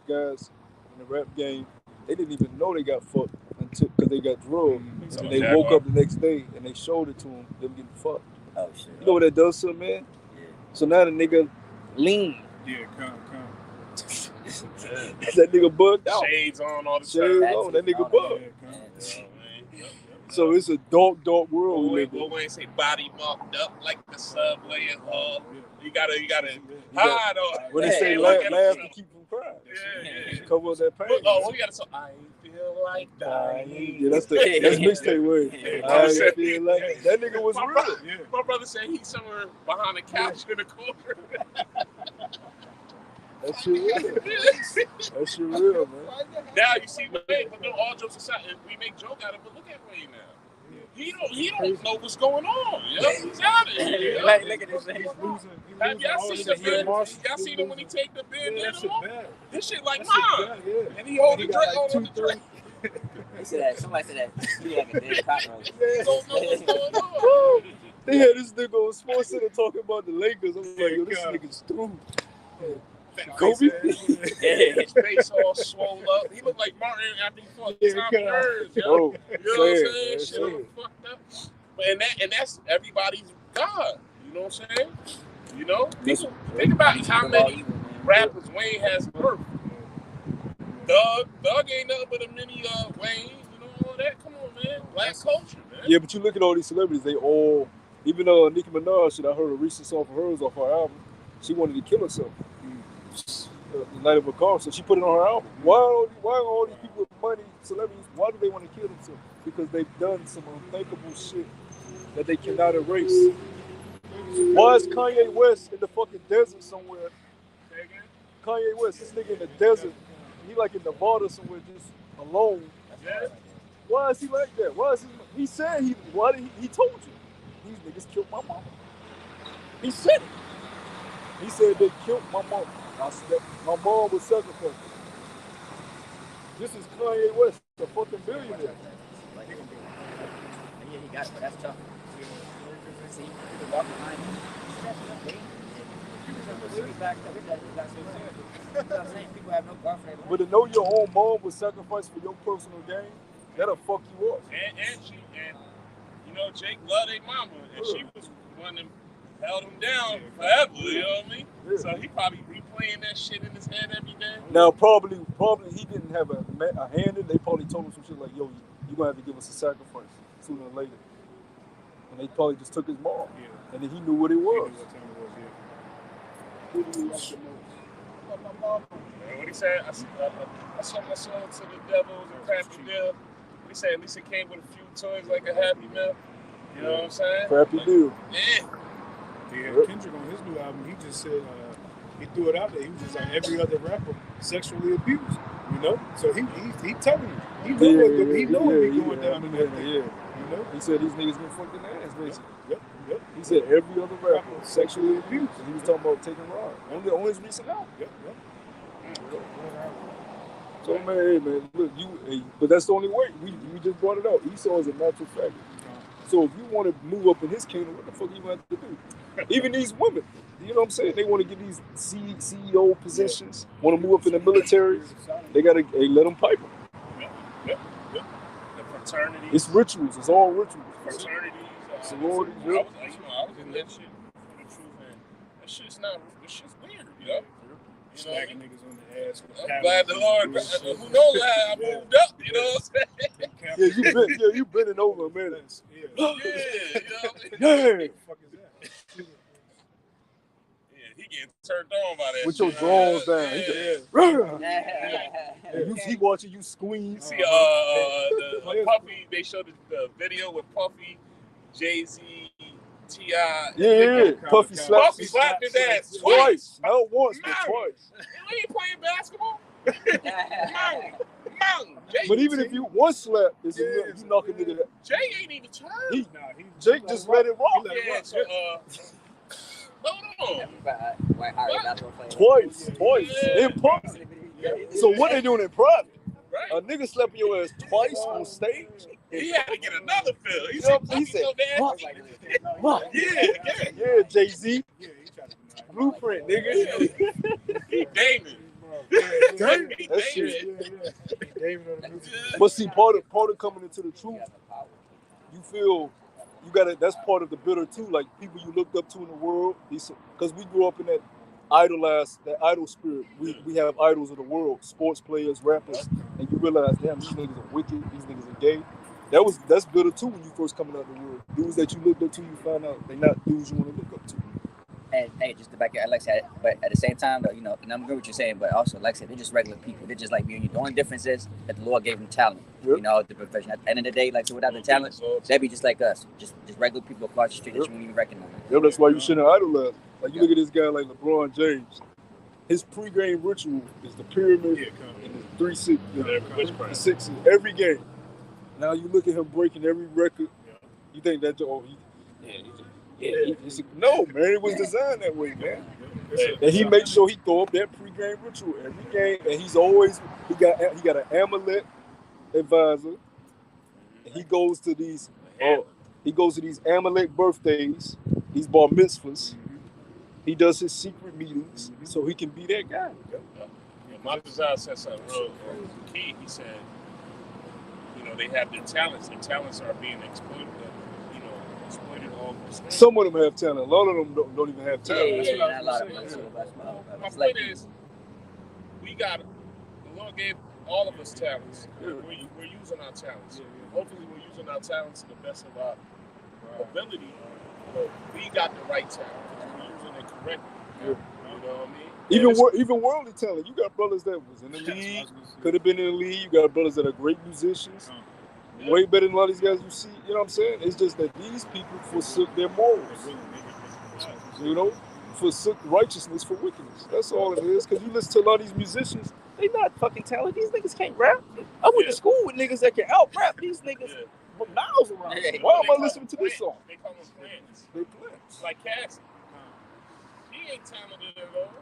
guys in the rap game, they didn't even know they got fucked until because they got drugged. And they woke up the next day and they showed it to them getting fucked. Oh shit. You know what that does to a man? Yeah. So now the nigga lean. Yeah, come. That nigga bugged out. Shades on all the Shades time. on. That nigga Yeah, bugged. come on. Yeah, man. Yep. So it's a dark world we live Lil in. Wayne say body marked up like the subway and all. Yeah. You gotta got- hide on. When they say Hey, laugh look at to himself. keep from crying. Yeah. Cover up that pain. Oh, we gotta say, I feel like dying. Yeah, that's mixtape word. I feel like that nigga was real. Yeah. My brother said he's somewhere behind the couch in the corner. That shit real. That shit real, man. Now you see Wayne, but no, all jokes aside, and we make joke out of it, but look at Wayne now. He don't know what's going on. Yo. He's out of here. Look at this. He's losing. Have y'all seen the bid? Y'all seen him when he take the bid? Yeah, that shit bad. This shit like That shit mine. bad, yeah. And he hold He the got drink like on the 2, drink. They said that. Somebody said that. He like a dead cockroach. Don't know what's going on. They had this nigga on Sports Center talking about the Lakers. I'm like, yo, this nigga's through. Kobe? His face all swole up. He looked like Martin after he fought Tommy Hearns. Yo. Oh, You know what I'm saying? sad, Shit man. fucked up. And that's everybody's God. You know what I'm saying? You know? People, think about how many rappers Wayne has birthed. Doug ain't nothing but a mini Wayne. You know all that? Come on, man. Black culture, man. Yeah, but you look at all these celebrities, they all, even though Nicki Minaj, shit, I heard a recent song of hers off her album, she wanted to kill herself. The night of her car, so she put it on her album. Why are all these people with money, celebrities, why do they want to kill themselves? Because they've done some unthinkable shit that they cannot erase. Why is Kanye West in the fucking desert somewhere? Kanye West, this nigga in the desert, he like in Nevada somewhere just alone. Why is he like that? Why is he said he told you. These niggas killed my mama. He said it. He said they killed my mama. My mom was sacrificed. This is Kanye West, the fucking billionaire. Yeah, he got it, but that's tough. See, people walk behind him. People have no guard for their life. But to know your own mom was sacrificed for your personal gain, that'll fuck you up. And you know, Jake loved their mama, and she was one that held him down forever, you know what I mean? Yeah. So he probably replaying that shit in his head every day. Now, probably he didn't have a hand in it. They probably told him some shit like, yo, you're going to have to give us a sacrifice sooner or later. And they probably just took his mom. Yeah. And then he knew what it was. And what he said, I sold my soul to the devils and crappy deal. What he said, at least it came with a few toys like a Happy Meal. You know what I'm saying? Crappy deal. Yeah. Yeah, Kendrick on his new album, he just said he threw it out there. He was just like every other rapper sexually abused, you know. So he telling you, he know what be going down in that thing, yeah. you know. He said these niggas been fucking ass, basically. Yep. He said every other rapper sexually abused. And he was talking about taking ride. On his recent album. Yep. So man, hey man, look, but that's the only way. We just brought it out. Esau is a natural fact. So if you want to move up in his kingdom, what the fuck you want to do? Even these women, you know what I'm saying? They want to get these CEO positions, want to move up in the military. They gotta let them pipe them. Yep. The fraternities. It's rituals. It's all rituals. Fraternities. Sororities. I was in that shit for the truth, man. That shit's weird, you know? Smacking niggas on the ass. I'm glad the Lord, who knows how I moved up, you know what I'm saying? Yeah, you bending over, man. Yeah, you know what I mean? Yeah. Fuck is that? Yeah, he getting turned on by that With shit. your drawers down. He watching you You squeeze. see, the Puffy, they showed the video with Puffy, Jay-Z, T.I. Yeah. Puffy slapped his ass twice. twice. Not once, but No. twice. You ain't playing basketball? Mountain. But even if you one slap, is you knock a nigga that. Jay ain't even turned. Jake just let it rock. Yeah, so, hold on. Twice. Yeah. In public. So what they doing in private? Right? A nigga slapping your ass twice on stage? He had to get another fill. He You said, know, Puffy he said, so nasty. Yeah. Jay-Z. Blueprint, nigga. He Damon. That shit. But see, part of coming into the truth, you feel you gotta. That's part of the bitter too. Like people you looked up to in the world, because we grew up in that idolize that idol spirit. We have idols of the world, sports players, rappers, and you realize, damn, these niggas are wicked, these niggas are gay. That's bitter too when you first coming out the world. Dudes that you looked up to, you find out they not dudes you want to look up to. And hey, just to back it, like I said, but at the same time, though, you know, and I'm agree with what you're saying, but also, like I said, they're just regular people. They're just like me and you. The only difference is that the Lord gave them talent. Yep. You know, the profession. At the end of the day, like, so without the talent, they'd be just like us, just regular people across the street that you wouldn't even recognize. Yeah, that's why you shouldn't idolize. Like you look at this guy like LeBron James. His pre-game ritual is the pyramid and the 3-6, the sixes every game. Now you look at him breaking every record. You think that no, man, it was designed that way, man. And he makes sure he throw up that pre-game ritual every game, and he got an Amalek advisor, and he goes to these Amalek birthdays, these bar mitzvahs. He does his secret meetings so he can be that guy. Montezal said something real key. He said, you know, they have their talents. Their talents are being exploited. Exploited all this. Some of them have talent. A lot of them don't even have talent. Yeah, a lot of them. My point is, the Lord gave all of us talents. Yeah. We're using our talents. Hopefully, we're using our talents to the best of our ability. But we got the right talent. We're using it correctly. Yeah. You know what I mean? Even worldly talent. You got brothers that was in the league, could have been in the league. You got brothers that are great musicians. Way better than a lot of these guys you see. You know what I'm saying? It's just that these people forsook their morals. You know? Forsook righteousness for wickedness. That's all it is. Because you listen to a lot of these musicians, they not fucking talented. These niggas can't rap. I went to school with niggas that can out-rap these niggas from miles around. Why am I listening to this song? They call them plants. They plants. Like Cassie. She ain't talented at all.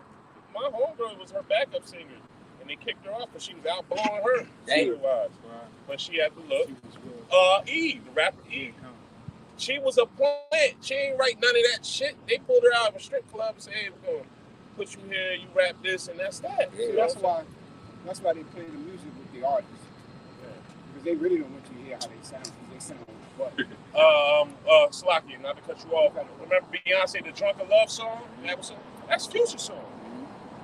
My homegirl was her backup singer. And they kicked her off because she was outblowing her singer-wise. But she had the look. Eve, the rapper Eve. She was a plant. She ain't write none of that shit. They pulled her out of a strip club and said, hey, we're going to put you here, you rap this, and that's that. Yeah, that's why they play the music with the artists. Because they really don't want you to hear how they sound. Because they sound like Slocky, not to cut you off. Remember Beyonce, the Drunken Love song? That's Future song.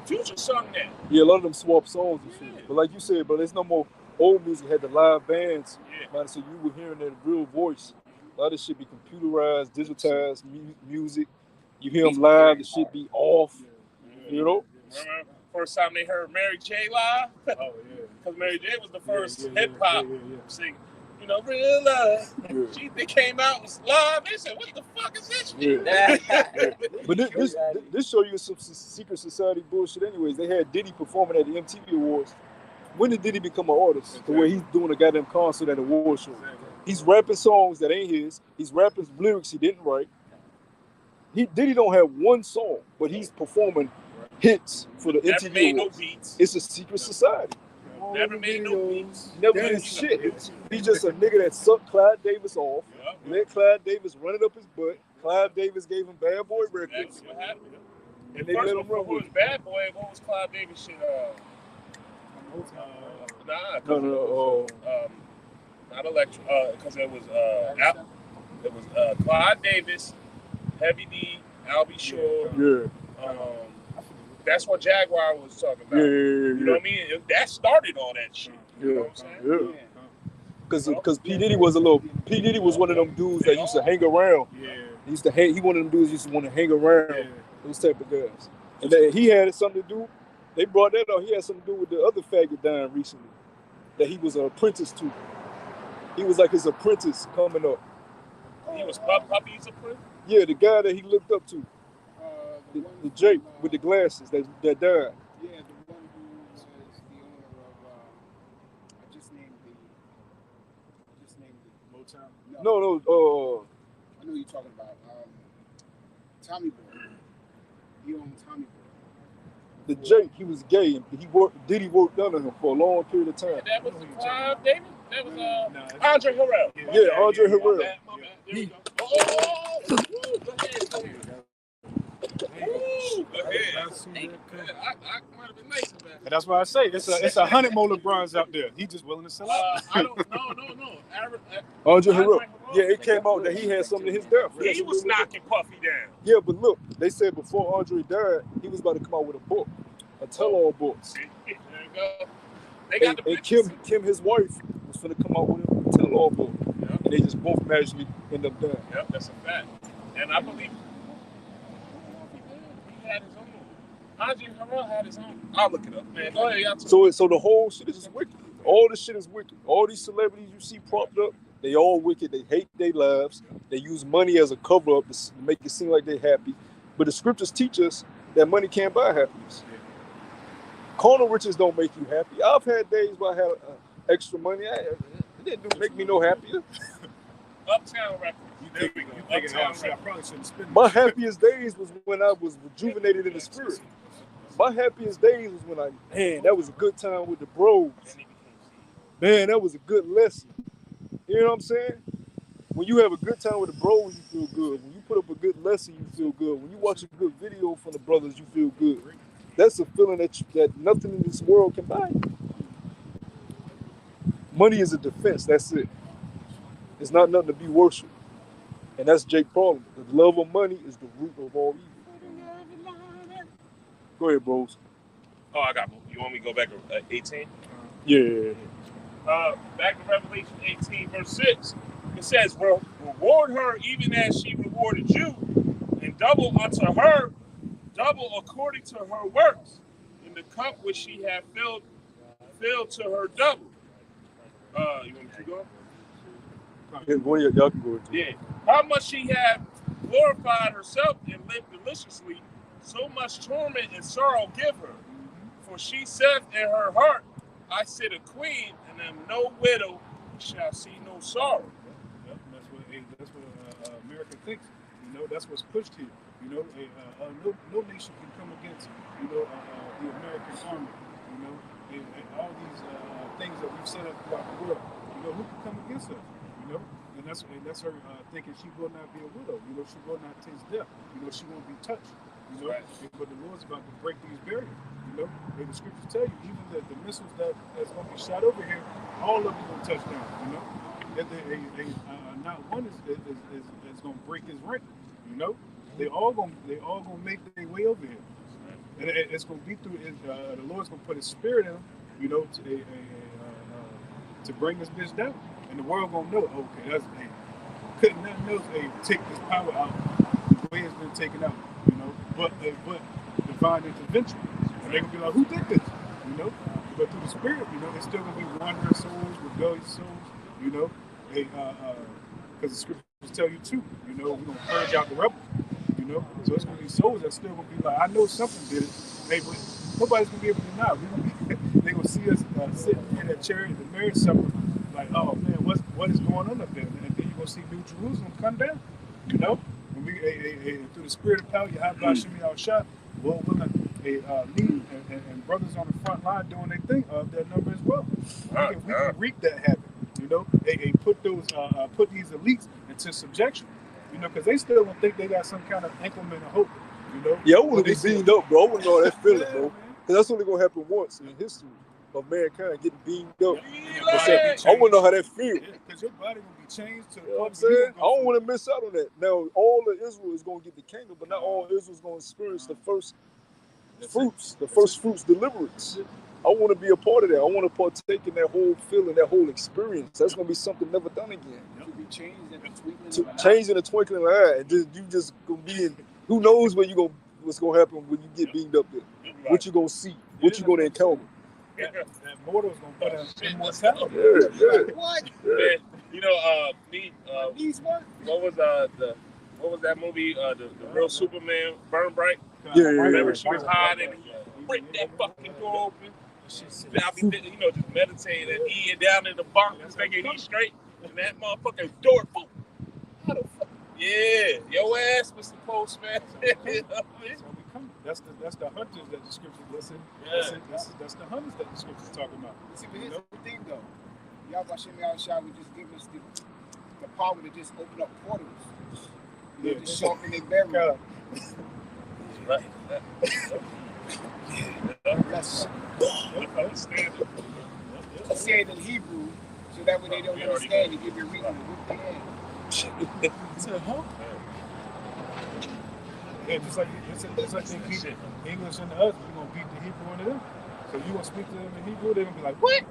Future sung that. Yeah, a lot of them swap songs and shit. But like you said, bro, there's no more old music. Had the live bands, man. So you were hearing that real voice. A lot of this shit be computerized, digitized music. You hear them live, the shit be off. You know. Remember first time they heard Mary J live? Because Mary J was the first hip hop singer. You know, real love. They came out was live. They said, "What the fuck is this shit?" But this show you some secret society bullshit. Anyways, they had Diddy performing at the MTV Awards. When did Diddy become an artist? The way he's doing a goddamn concert at a award show. He's rapping songs that ain't his. He's rapping lyrics he didn't write. Diddy don't have one song, but he's performing hits for the MTV Awards. No beats. It's a secret society. Never made no beats. Never did shit. He's just a nigga that sucked Clyde Davis off. Let Clyde Davis run it up his butt. Clyde Davis gave him Bad Boy Records. That's what happened. And they let him run with it. Bad Boy, what was Clyde Davis shit? Not Electra. Because it was Clyde Davis, Heavy D, Albie Shore. That's what Jaguar was talking about. You know what I mean? That started all that shit. You know what I'm saying? Because P. Diddy was one of them dudes that used to hang around. He one of them dudes used to want to hang around those type of guys. And then he had something to do. They brought that up. He had something to do with the other faggot dying recently that he was an apprentice to. He was like his apprentice coming up. He was Puppy's apprentice? Yeah, the guy that he looked up to. The Jake with the glasses that died. Yeah, the one who was the owner of, I just named the Motown. No. I know you're talking about Tommy Boy. He owned Tommy Boy. The Jake, he was gay, and Diddy worked under him for a long period of time. That was Clive Davis? That was Andre Harrell. Yeah, Andre Harrell. My bad. There we go. Go ahead. Yeah, I see that coming. I might have been nice about And that's why I say it's 100 more LeBrons out there. He just willing to sell out. I don't. No. Andre Andre Harrell. Harrell. Yeah, it came out that he had something in his death. He was knocking Puffy down. Yeah, but look, they said before Andre died, he was about to come out with a book, a tell-all book. There you go. They got the And pictures. Kim, his wife, was finna come out with a tell-all book. Yep. And they just both magically end up dying. Yep, that's a fact. And I believe he had his own. Andre Harrell had his own. I'll look it up, man. Go ahead, y'all talk. So the whole shit is just wicked. All this shit is wicked. All these celebrities you see propped up, they all wicked. They hate their lives. They use money as a cover-up to make it seem like they're happy. But the scriptures teach us that money can't buy happiness. Carnal riches don't make you happy. I've had days where I had extra money. It didn't make me no happier. Uptown Records. There we go. Uptown I Records. probably shouldn't spend My happiest days was when I was rejuvenated in the spirit. My happiest days was when that was a good time with the bros. Man, that was a good lesson. You know what I'm saying? When you have a good time with the bros, you feel good. When you put up a good lesson, you feel good. When you watch a good video from the brothers, you feel good. That's a feeling that nothing in this world can buy. Money is a defense. That's it. It's not nothing to be worshipped. And that's Jake's problem. The love of money is the root of all evil. Go ahead, bros. Oh, I got one. You want me to go back to 18? Yeah. Back to Revelation 18, verse 6. It says, reward her even as she rewarded you, and double unto her, double according to her works. In the cup which she hath filled to her double. You want me to go? Y'all can go into it. Yeah. How much she hath glorified herself and lived deliciously, so much torment and sorrow give her. For she saith in her heart, I sit a queen, and am no widow, shall see no sorrow. Yep, that's what America thinks. You know, that's what's pushed here. You know, no nation can come against, the American army. You know, and all these things that we've set up throughout the world. You know, who can come against us? You know, and that's her thinking she will not be a widow. You know, she will not taste death. You know, she won't be touched. You know, but the Lord's about to break these barriers. You know, and the scriptures tell you even the missiles that's going to be shot over here, all of them going to touch down. You know, and not one is going to break his rank. You know, they all going to make their way over here, and it's going to be through. The Lord's going to put His Spirit in them. You know, to bring this bitch down, and the world going to know. Okay, that's couldn't nothing else take this power out the way it's been taken out. You know, but divine intervention. And they're going to be like, who did this? You know? But through the Spirit, you know, it's still going to be wandering souls, rebellious souls, you know? Because the scriptures tell you too, you know, we're going to purge out the rebels, you know? So it's going to be souls that's still going to be like, I know something did it. But nobody's going to be able to deny it. They're going to see us sitting in that chariot at the marriage supper, like, oh man, what is going on up there? And then you're going to see New Jerusalem come down, you know? When we, through the Spirit of power, you have Shimmy Al-Shah, well, we're going to me and brothers on the front line doing their thing of that number as well. We can reap that habit, you know. They put these elites into subjection, you know, because they still don't think they got some kind of increment of hope, you know. Yeah, I want to be beamed up, bro. I want to know that feeling, bro. Because that's only gonna happen once in history of mankind getting beamed up. I want to know how that feels. Because your body will be changed to. You know what I'm saying? I don't want to miss out on that. Now, all of Israel is gonna get the kingdom, but not all Israel is gonna experience the first fruits deliverance. I want to be a part of that. I want to partake in that whole feeling, that whole experience. That's going to be something never done again. To be changed in the twinkling of an eye. Change in the twinkling of an eye. And you just going to be in, who knows what's going to happen when you get beamed up there. What you going to see. What you going to encounter. That mortal's going to put us in mortality. Yeah. What? Yeah. You know, what was that movie? The real Superman, Burn Bright? Yeah. Remember she was hiding and he break that fucking door open. I'll be, just meditating and eating down in the bunk and thinking he's straight. And that motherfucking door, boom. How the fuck? Yeah, your ass, Mr. Postman. That's the hunters that the scriptures listen. That's the hunters that the scriptures talking about. See, but here's the thing though. Yahweh Shem Yahshua would just give us the power to just open up portals. You know, just sharpen their barrier. Right. Let's Understand it. say it in Hebrew, so that way they don't understand. They give you a reason to whip their hand. He said, huh? Yeah, just like they keep English into us, we're gonna beat the Hebrew into them. So you gonna speak to them in Hebrew, they're gonna be like, what?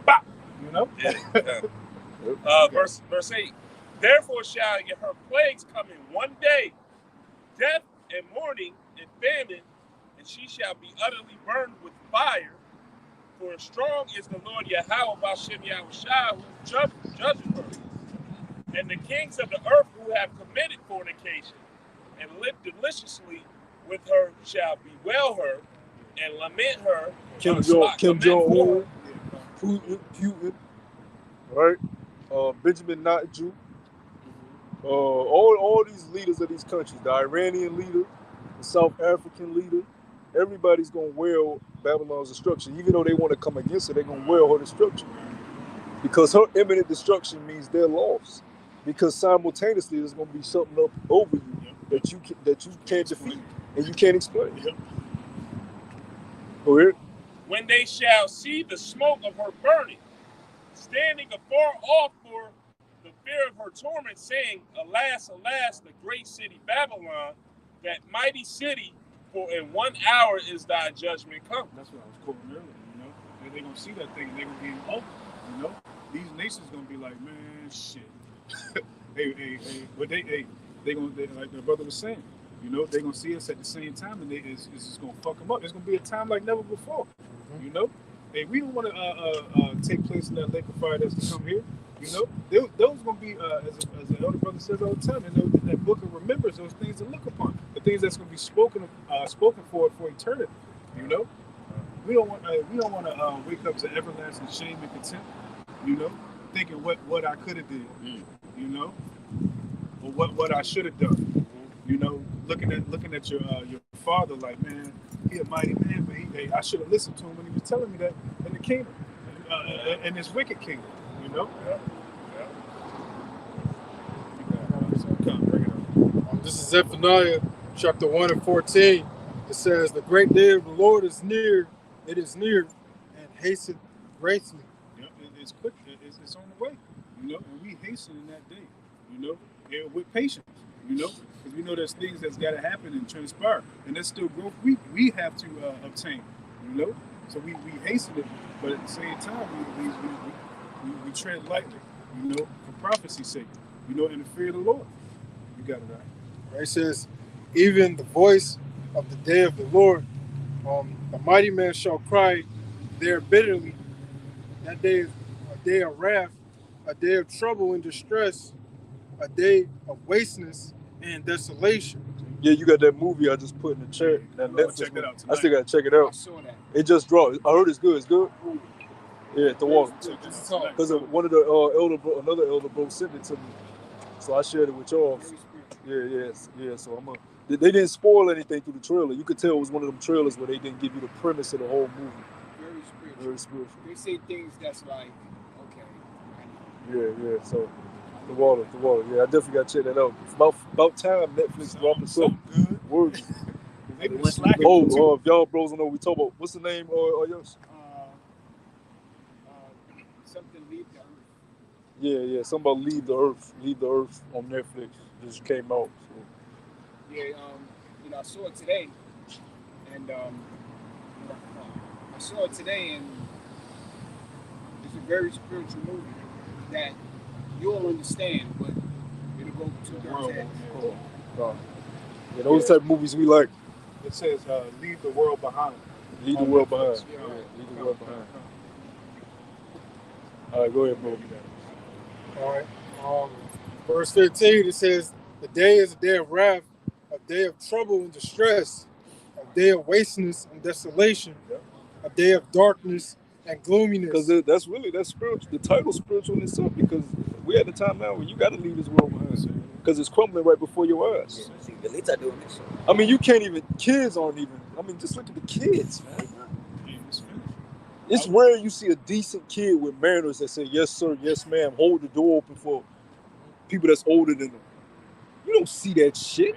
Bop! You know? Verse 8. Therefore shall her plagues come in one day, death and mourning and famine, and she shall be utterly burned with fire. For strong is the Lord Yahweh Bashem Yahushua who judges her. And the kings of the earth who have committed fornication and lived deliciously with her shall bewail her and lament her. Kim Jong-un, Putin, right? Benjamin Netanyahu, all these leaders of these countries, the Iranian leader, the South African leader, everybody's gonna wail Babylon's destruction. Even though they want to come against it, they're gonna wail her destruction. Because her imminent destruction means their loss. Because simultaneously there's gonna be something up over you that you can't defeat and you can't explain. Go ahead. When they shall see the smoke of her burning, standing afar off for the fear of her torment, saying, Alas, alas, the great city Babylon, that mighty city, for in 1 hour is thy judgment come. That's what I was quoting earlier, you know? They're gonna see that thing and they're gonna be in awe, you know? These nations gonna be like, man, shit. But they gonna, like the brother was saying, you know, they're gonna see us at the same time and it's just gonna fuck them up. It's gonna be a time like never before, you know? Hey, we don't want to take place in that lake of fire that's to come here. You know, those gonna be as the elder brother says all the time. You know, that book of remembrance, those things to look upon, the things that's gonna be spoken for eternity. You know, we don't want to wake up to everlasting shame and contempt. You know, thinking what I could have did. You know, or what I should have done. You know, looking at your father like, man, he a mighty man, but I should have listened to him when he was telling me that in the kingdom, in this wicked kingdom, you know? This is Zephaniah chapter 1 and 14. It says, the great day of the Lord is near, it is near, and hasten greatly. Yeah, it's quick, it's on the way, you know, and we hasten in that day, you know, and with patience, you know, because we know there's things that's got to happen and transpire, and there's still growth we have to obtain, you know, so we hasten it, but at the same time we tread lightly, you know, for prophecy's sake, you know, in the fear of the Lord. You got it right. It says, even the voice of the day of the Lord, the mighty man shall cry there bitterly. That day is a day of wrath, a day of trouble and distress, a day of wasteness and desolation. Yeah, you got that movie I just put in the chat. That Netflix check that out tonight. I still gotta check it out. I saw that. It just dropped. I heard it's good. It's good. Yeah, at the wall. Because one of the another elder bro sent it to me, so I shared it with y'all. Yeah. So they didn't spoil anything through the trailer. You could tell it was one of them trailers where they didn't give you the premise of the whole movie. Very spiritual. They say things that's like, okay. Yeah. So the water. Yeah, I definitely gotta check that out. It's about time Netflix dropping something good. Worthy. They been slacking. If y'all bros don't know what we talk about, what's the name? Yours? Something leave the earth. Yeah. Something about Leave the Earth on Netflix just came out. So. Yeah, I saw it today, and it's a very spiritual movie that you'll understand, but it'll go too dark. Yeah, those type of movies we like. It says, leave the world behind. Leave the world behind. Yeah, leave the world behind. All right, go ahead, bro. All right. Verse 15, it says, the day is a day of wrath, a day of trouble and distress, a day of wasteness and desolation, a day of darkness and gloominess. Because that's spiritual. The title's spiritual in itself, because we're at the time now where you got to leave this world behind. Because it's crumbling right before your eyes. See, the elites are doing this. I mean, you can't even, kids aren't even, just look at the kids, man. It's rare you see a decent kid with manners that say, yes, sir, yes, ma'am, hold the door open for people that's older than them. You don't see that shit.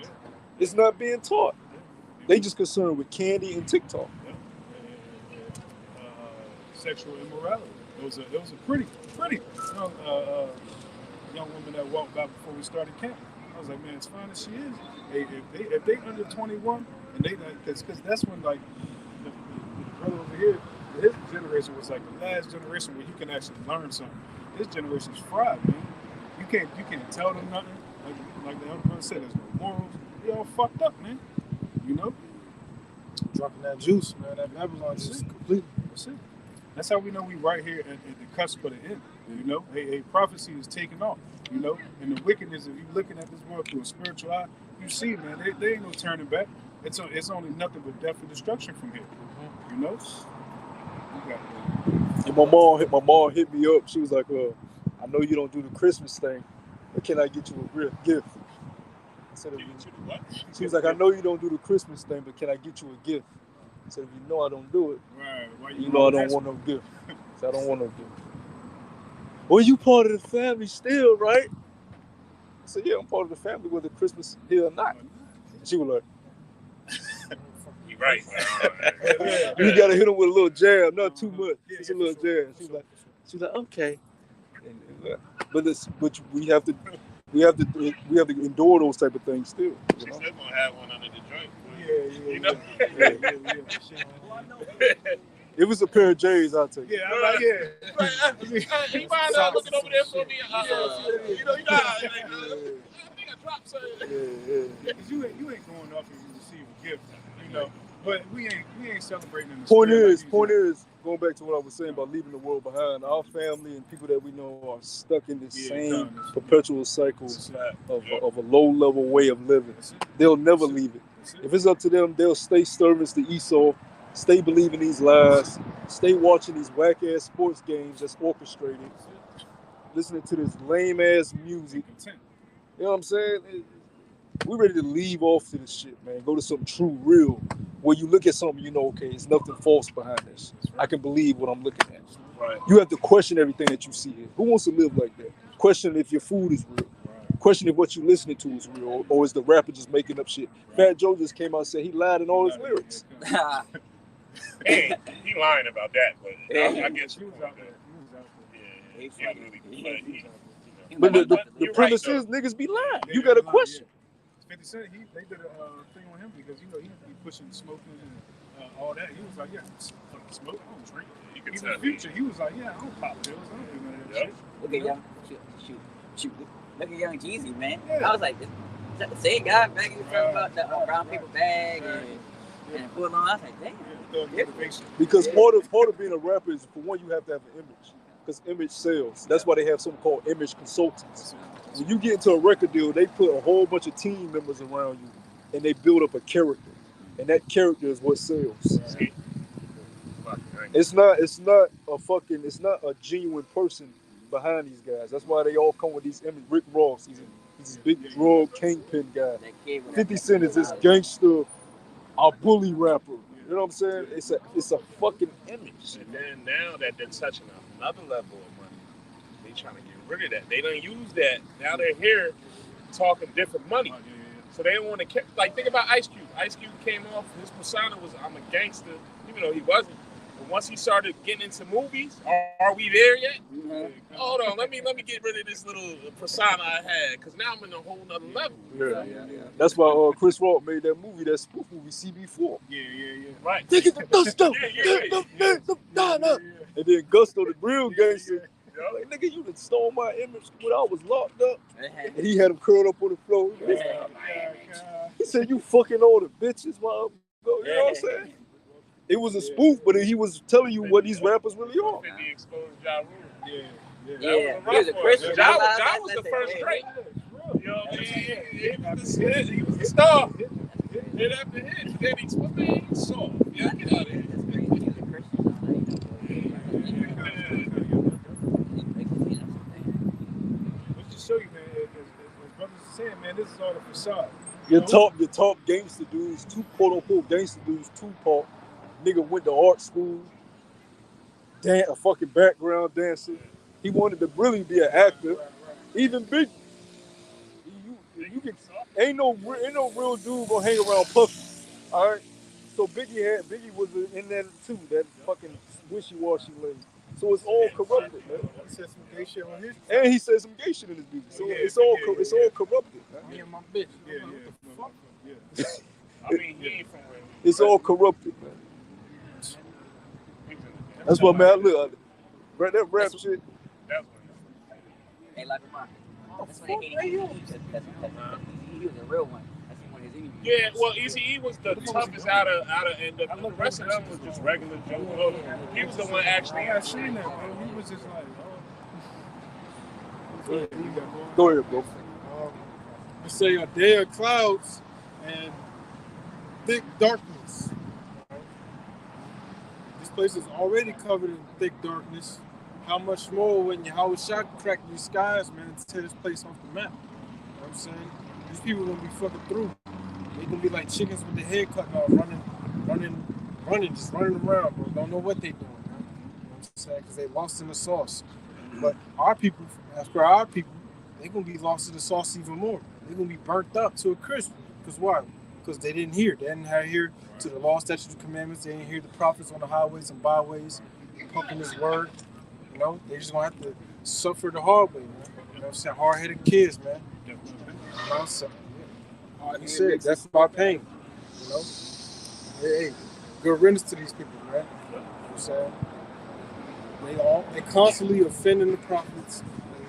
It's not being taught. They just concerned with candy and TikTok. Yeah. Sexual immorality. It was a pretty young woman that walked by before we started camp. I was like, man, as fine as she is, if they under 21, and they because that's when like the brother over here, his generation was like the last generation where you can actually learn something. This generation's fried, man. You can't tell them nothing. Like the other brother said, there's no morals. They all fucked up, man. You know, Dropping that juice, man. That Babylon just completely. that's it. That's how we know we right here at the cusp of the end. You know, a prophecy is taking off. You know, and the wickedness, if you're looking at this world through a spiritual eye, you see, man, there ain't no turning back. It's only nothing but death and destruction from here. You know. And my mom hit me up. She was like, I know you don't do the Christmas thing, but can I get you a real gift? I said, she was like, I know you don't do the Christmas thing, but can I get you a gift? I said, if you know I don't do it, Right. Why you know I don't want no gift. So I don't want no gift. Well, you part of the family still, right? I said, yeah, I'm part of the family, whether Christmas here or not. She was like, You're right. you gotta hit him with a little jab, not too much. Just a little jab. She's like, okay. But we have to endure those type of things still. She's still gonna have one under the joint. Yeah. You know? If it's a pair of J's, I'll take it. Yeah, I'm like, You mind looking over there for me? You know, I think I dropped something. Yeah, 'cause you ain't going off and you receive a gift, you know. But we ain't celebrating in the Point spirit is, going back to what I was saying about leaving the world behind, our family and people that we know are stuck in this same perpetual cycle of a low-level way of living. They'll never leave it. If it's up to them, they'll stay servants to Esau, stay believing these lies, stay watching these whack-ass sports games that's orchestrated, listening to this lame-ass music. You know what I'm saying? We're ready to leave off to this shit, man. Go to something true, real, where you look at something, you know, okay, there's nothing false behind this. I can believe what I'm looking at. Right. You have to question everything that you see here. Who wants to live like that? Question if your food is real. Question if what you're listening to is real, or is the rapper just making up shit? Fat Joe just came out and said he lied in all his lyrics. Hey, he lying about that, but I guess he was out there. But the premise is niggas be lying. You got to question. 50 Cent, they did a thing on him because, you know, he be pushing smoking and all that. He was like, yeah, fucking smoke, I don't drink. Even in the future, he was like, yeah, I don't pop pills, I don't do none of that shit. Look at young, shoot. Look at Young Jeezy, man. Yeah. I was like, is that the same guy back in front about the brown paper bag and pull on? I was like, damn. Because part of being a rapper is, for one, you have to have an image. Because image sells. That's why they have something called image consultants. When you get into a record deal, they put a whole bunch of team members around you, and they build up a character, and that character is what sells. It's not a genuine person behind these guys. That's why they all come with these images. Rick Ross, he's this big drug kingpin guy. 50 Cent is this gangster, a bully rapper. You know what I'm saying? It's a fucking image. And then now that they're touching another level of money, they trying to get rid of that. They don't use that. Now they're here talking different money. So they don't want to like, think about Ice Cube. Ice Cube came off, his persona was, I'm a gangster, even though he wasn't. But once he started getting into movies, are we there yet? Mm-hmm. Hold on, let me get rid of this little persona I had, because now I'm in a whole nother level. Yeah. That's why Chris Rock made that movie, that spoof movie, CB4. Yeah. Right. Take it to Gusto. And then Gusto, the real gangster, like, nigga, you done stole my image when I was locked up. And he had him curled up on the floor. He said, you fucking all the bitches, mom. You know what I'm saying? It was a spoof, but he was telling you what these rappers really are. He exposed Ja Rule. Yeah. He was a Christian. Ja was the first Drake. You know what I mean? He was the star. Hit after hit. Then he saw. Yeah, get out of here. Show you, man, as brothers are saying, man, this is all a facade. Your top gangster dudes, two quote-unquote gangster dudes, Tupac, nigga went to art school, a fucking background dancer. He wanted to really be an actor. Even Big, ain't no real dude gonna hang around Puffy. All right. So Biggie was in there too. That fucking wishy-washy lady. So it's all corrupted, man. He said some gay shit on his. And he said some gay shit in his music. So it's all corrupted, man. Me and my bitch. Yeah. I mean, he ain't from where. It's all corrupted, man. That's what, man. Look, that rap shit. That's Hey, like that's when he was a real one. That's one of his interviews. Yeah, well, Eazy-E was the toughest out of, and the rest of them was just regular Joe Blow. He was the one actually. I seen that, bro. He was just like, Go ahead, bro. I say a day of clouds and thick darkness. This place is already covered in thick darkness. How much more when Yahweh Shah crack these skies, man, to tear this place off the map? You know what I'm saying? These people gonna be fucking through. They gonna be like chickens with their head cut off, running, just running around, bro. Don't know what they doing, man. You know what I'm saying? Because they lost in the sauce. But our people, as per our people, they gonna be lost in the sauce even more. They gonna be burnt up to a crisp. Because why? Because they didn't hear. They didn't hear to the law, statutes, and commandments. They didn't hear the prophets on the highways and byways pumping his word. You know, they just gonna have to suffer the hard way, man. You know what I'm saying? Hard-headed kids, man. You know, so, like you said, that's my pain. You know? Hey, good riddance to these people, man. You know what I'm saying? They constantly offending the prophets,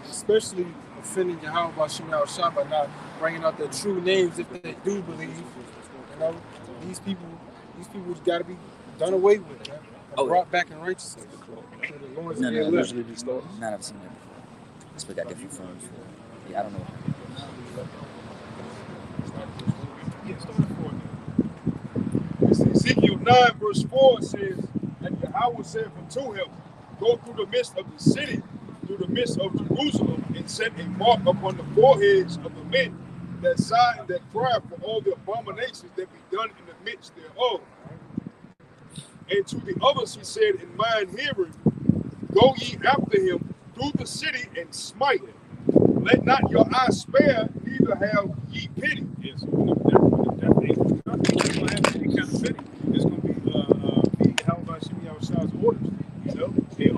especially offending Yahweh Bashim Yahushua by not bringing out their true names if they do believe. You know, these people got to be done away with, man. And brought back in righteousness. None of I've seen that before. This we got different forms. Yeah, I don't know. Ezekiel 9 verse 4 says, and Yahweh said unto him, go through the midst of the city, through the midst of Jerusalem, and set a mark upon the foreheads of the men that sigh and that cry for all the abominations that be done in the midst thereof. And to the others he said in mine hearing, go ye after him through the city and smite him. Let not your eye spare, neither have ye pity. Yes, definitely. It's going to have any kind of pity. It's going to be how about Shimi Yahushua's orders. You know, and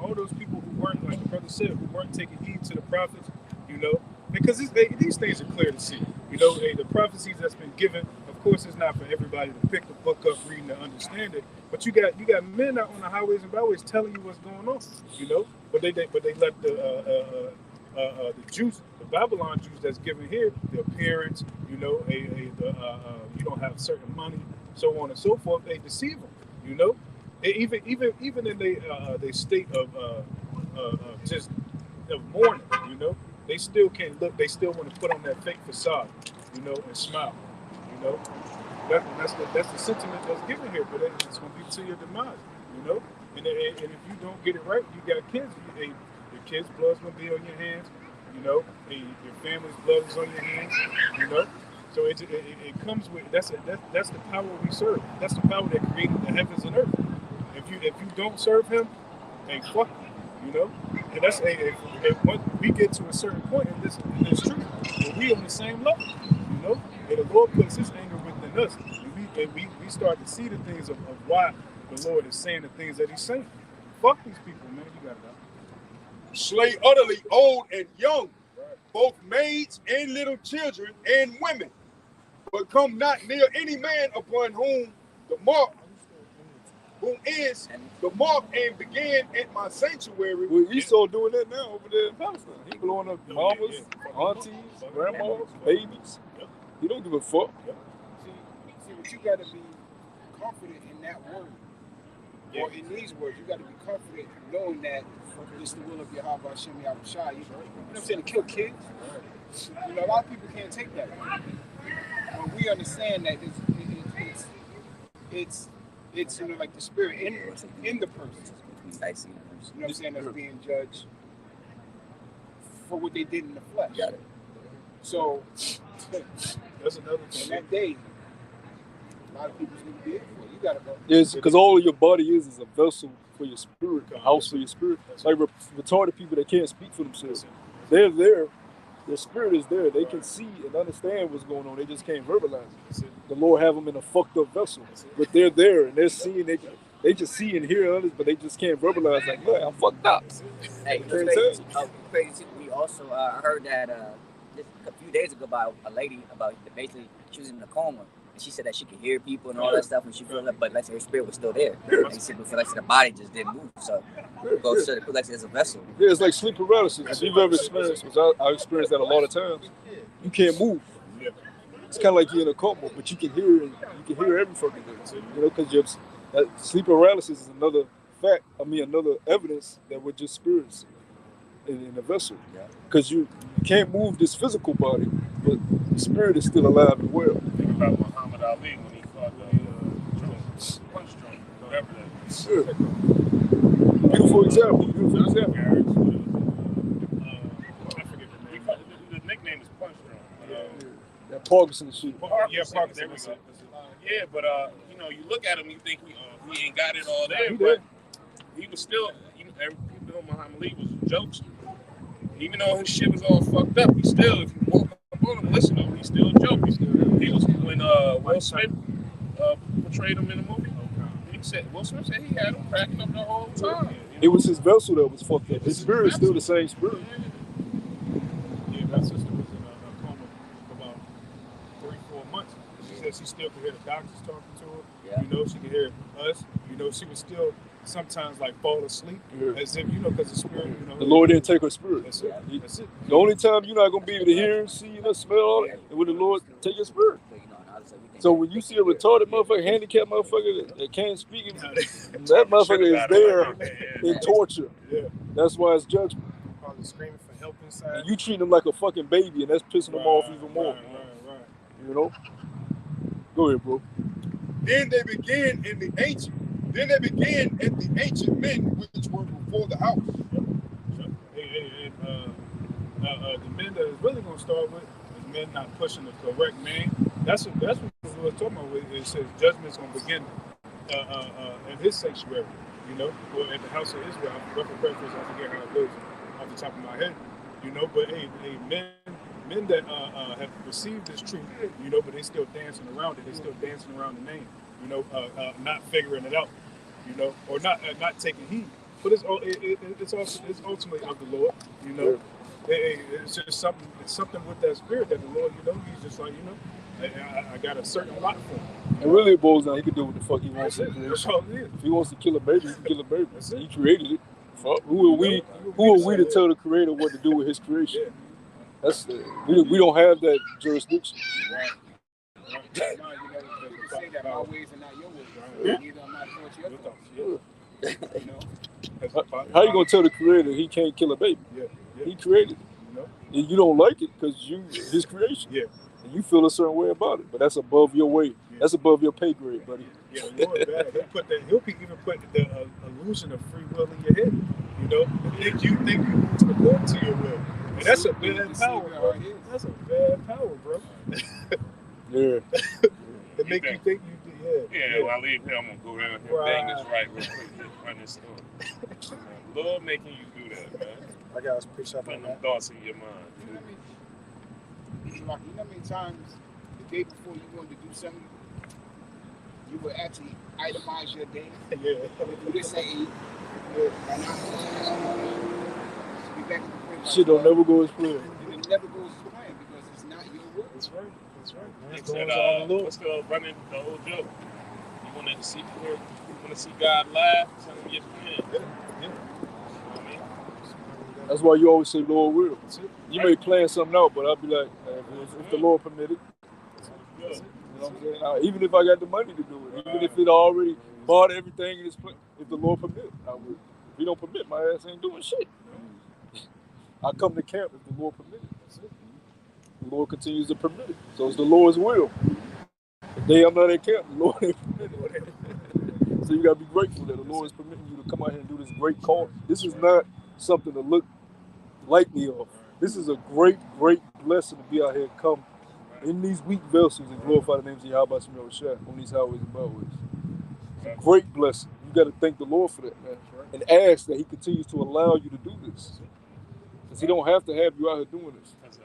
all those people who weren't, like the brother said, who weren't taking heed to the prophets. You know, because these things are clear to see. You know, the prophecies that's been given. Of course, it's not for everybody to pick the book up, read, and understand it. But you got men out on the highways and byways telling you what's going on. You know, but they let the Jews, the Babylon Jews that's given here, the appearance, you know, you don't have certain money, so on and so forth. They deceive them. You know, even in they state of mourning. You know, they still can't look. They still want to put on that fake facade. You know, and smile. You know, that's the sentiment that's given here, but it's going to be to your demise. You know, and if you don't get it right, you got kids. Your kids' blood's going to be on your hands. You know, your family's blood is on your hands. You know, so it comes with that's the power we serve. That's the power that created the heavens and earth. If you don't serve Him, then fuck you. You know, and that's once we get to a certain point in this truth, we on the same level. You know, and the Lord puts His anger within us, and we start to see the things of why the Lord is saying the things that He's saying. Fuck these people, man. You got it out. Slay utterly old and young, both maids and little children and women, but come not near any man upon whom is the mark and began at my sanctuary. Well, Esau doing that now over there in Palestine. He blowing up mamas, aunties, grandmas, babies. He don't give a fuck. See, but you got to be confident in that word. Or in these words, you got to be confident knowing that it's the will of Yahweh Hashem Yahushua. You know what I'm saying? To kill kids. You know, a lot of people can't take that. But we understand that it's you know, like the spirit in the person. You know what I'm saying? That's being judged for what they did in the flesh. Got it. So That's another thing. on that day, a lot of people's going to be it for you. You got to go. Yes, because all of your body is a vessel for your spirit, a house for your spirit. Like retarded people that can't speak for themselves. They're there Their spirit is there. They can see and understand what's going on. They just can't verbalize it. The Lord have them in a fucked up vessel, but they're there and they're seeing. They just see and hear others, but they just can't verbalize. Like, look, I'm fucked up. Hey, You can't tell. crazy. We also heard that just a few days ago by a lady about basically she was in a coma. And she said that she could hear people and all that stuff when she felt that, but like her spirit was still there. And she said, but like the body just didn't move. So goes to the like as a vessel. Yeah, it's like sleep paralysis. If you've ever experienced, which I experienced that a lot of times, you can't move. It's kind of like you're in a coma, but you can hear and you can hear every fucking thing. You know, because that sleep paralysis is another fact. I mean, another evidence that we're just spirits in a vessel. Because you can't move this physical body, but the spirit is still alive and well. Think about Muhammad Ali when he fought the punch drunk, whatever that is. Sure. Beautiful example. Beautiful example. I forget the name. The nickname is Punch Drunk. That Parkinson shit. Yeah, Parkinson. Yeah, but you know, you look at him, you think he ain't got it all there, but he was still. You know, people know Muhammad Ali was a jokester. Even though his shit was all fucked up, he still, if you walk up on him, listen to him, he's still a joke. He was when Will Smith portrayed him in the movie. Will Smith said he had him cracking up the whole time. It was his vessel that was fucked up. His spirit is still the same spirit. Yeah, my sister was in a coma for about 3-4 months. She said she still could hear the doctors talking to her. Yeah. You know, she could hear us. You know, she would still sometimes like fall asleep as if, you know, because the spirit, you know. The Lord didn't take her spirit. That's it. That's it. The only time you're not going to be able to hear, see, and smell all that, and when the Lord take your spirit. So when you see a retarded motherfucker, handicapped motherfucker that can't speak, that motherfucker is there in torture. Yeah. That's why it's judgment. Probably screaming for help inside. And you treat them like a fucking baby, and that's pissing them off even more. Right. You know? Go ahead, bro. Then they began at the ancient men which were before the house. The men that is really going to start with is men not pushing the correct man. That's what we're talking about. It says judgment's going to begin in his sanctuary, you know, or at the house of Israel. I forget how it goes off the top of my head, you know. But men that have received this truth, you know, but they still dancing around it. They still dancing around the name, you know, not figuring it out, you know, or not taking heed. But it's ultimately of the Lord, you know. It's just something. It's something with that spirit that the Lord, you know, he's just like, you know, I got a certain lot for him. And really it boils down, he can do what the fuck he wants. That's all it is. If he wants to kill a baby, he can kill a baby. He created it. Who are we to tell the creator what to do with his creation? That's we don't have that jurisdiction. Right. You say that my ways are not your ways. Neither are my thoughts your thoughts. You know? How you gonna tell the creator he can't kill a baby? He created it. You know? And you don't like it because his creation. Yeah. And you feel a certain way about it, but that's above your weight. Yeah. That's above your pay grade, buddy. Yeah, the Lord bad. He'll even put the illusion of free will in your head. You know, you think according to your will. And that's a bad power, bro. That's a bad power, bro. Yeah. To make you think you do, Yeah, well, I leave here, I'm going to go down here and bang this right real quick. Just run this store. Lord making you do that, man. I got to preach up Putting on them that. thoughts in your mind. You know how many times the day before you wanted to do something, you would actually itemize your day? Yeah. Do this at 8. By now, be back in the crib. Shit don't never go as planned. It never goes as planned because it's not your will. That's right. That's right. He said, what's the running the old joke? You want to see God live? Tell him your plan. Yeah. You know what I mean? That's why you always say Lord will. You may plan something out, but I'll be like, if the Lord permitted. You know what I'm saying? Even if I got the money to do it, even if it already bought everything in its place, if the Lord permit, I would. If he don't permit, my ass ain't doing shit. I come to camp if the Lord permitted. The Lord continues to permit it. So it's the Lord's will. The day I'm not at camp, the Lord ain't permitted. So you gotta be grateful that the Lord is permitting you to come out here and do this great call. This is not something to look lightly of. This is a great, great blessing to be out here and come in these weak vessels and glorify the names of Yahweh Shah on these highways and byways. It's a great blessing. You got to thank the Lord for that, man. And ask that he continues to allow you to do this. Because he don't have to have you out here doing this. Because, you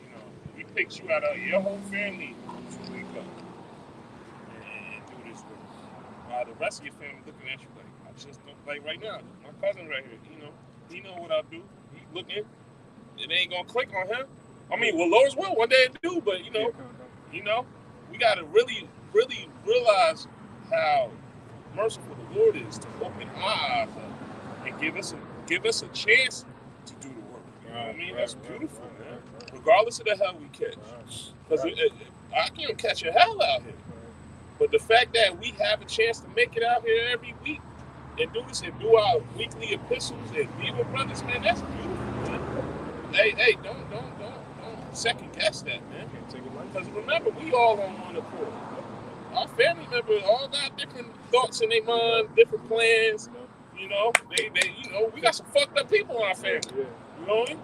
know, we picked you out of your whole family to wake up and do this work. While the rest of your family looking at you like, I just don't, like right now, my cousin right here, you know, he know what I do. He looking, it ain't gonna click on him. I mean, well, Lord's will, one day it do, but, you know, we gotta really, really realize how merciful the Lord is to open our eyes up and give us a chance to do the work. You know what I mean? That's beautiful, man. Regardless of the hell we catch. Because I can't catch a hell out here. But the fact that we have a chance to make it out here every week and do this and do our weekly epistles and be with brothers, man, that's beautiful, man. Hey, don't second guess that, man. Because remember, we all on one accord. Our family members all got different thoughts in their mind, different plans. You know, they you know, we got some fucked up people in our family. You know what I mean?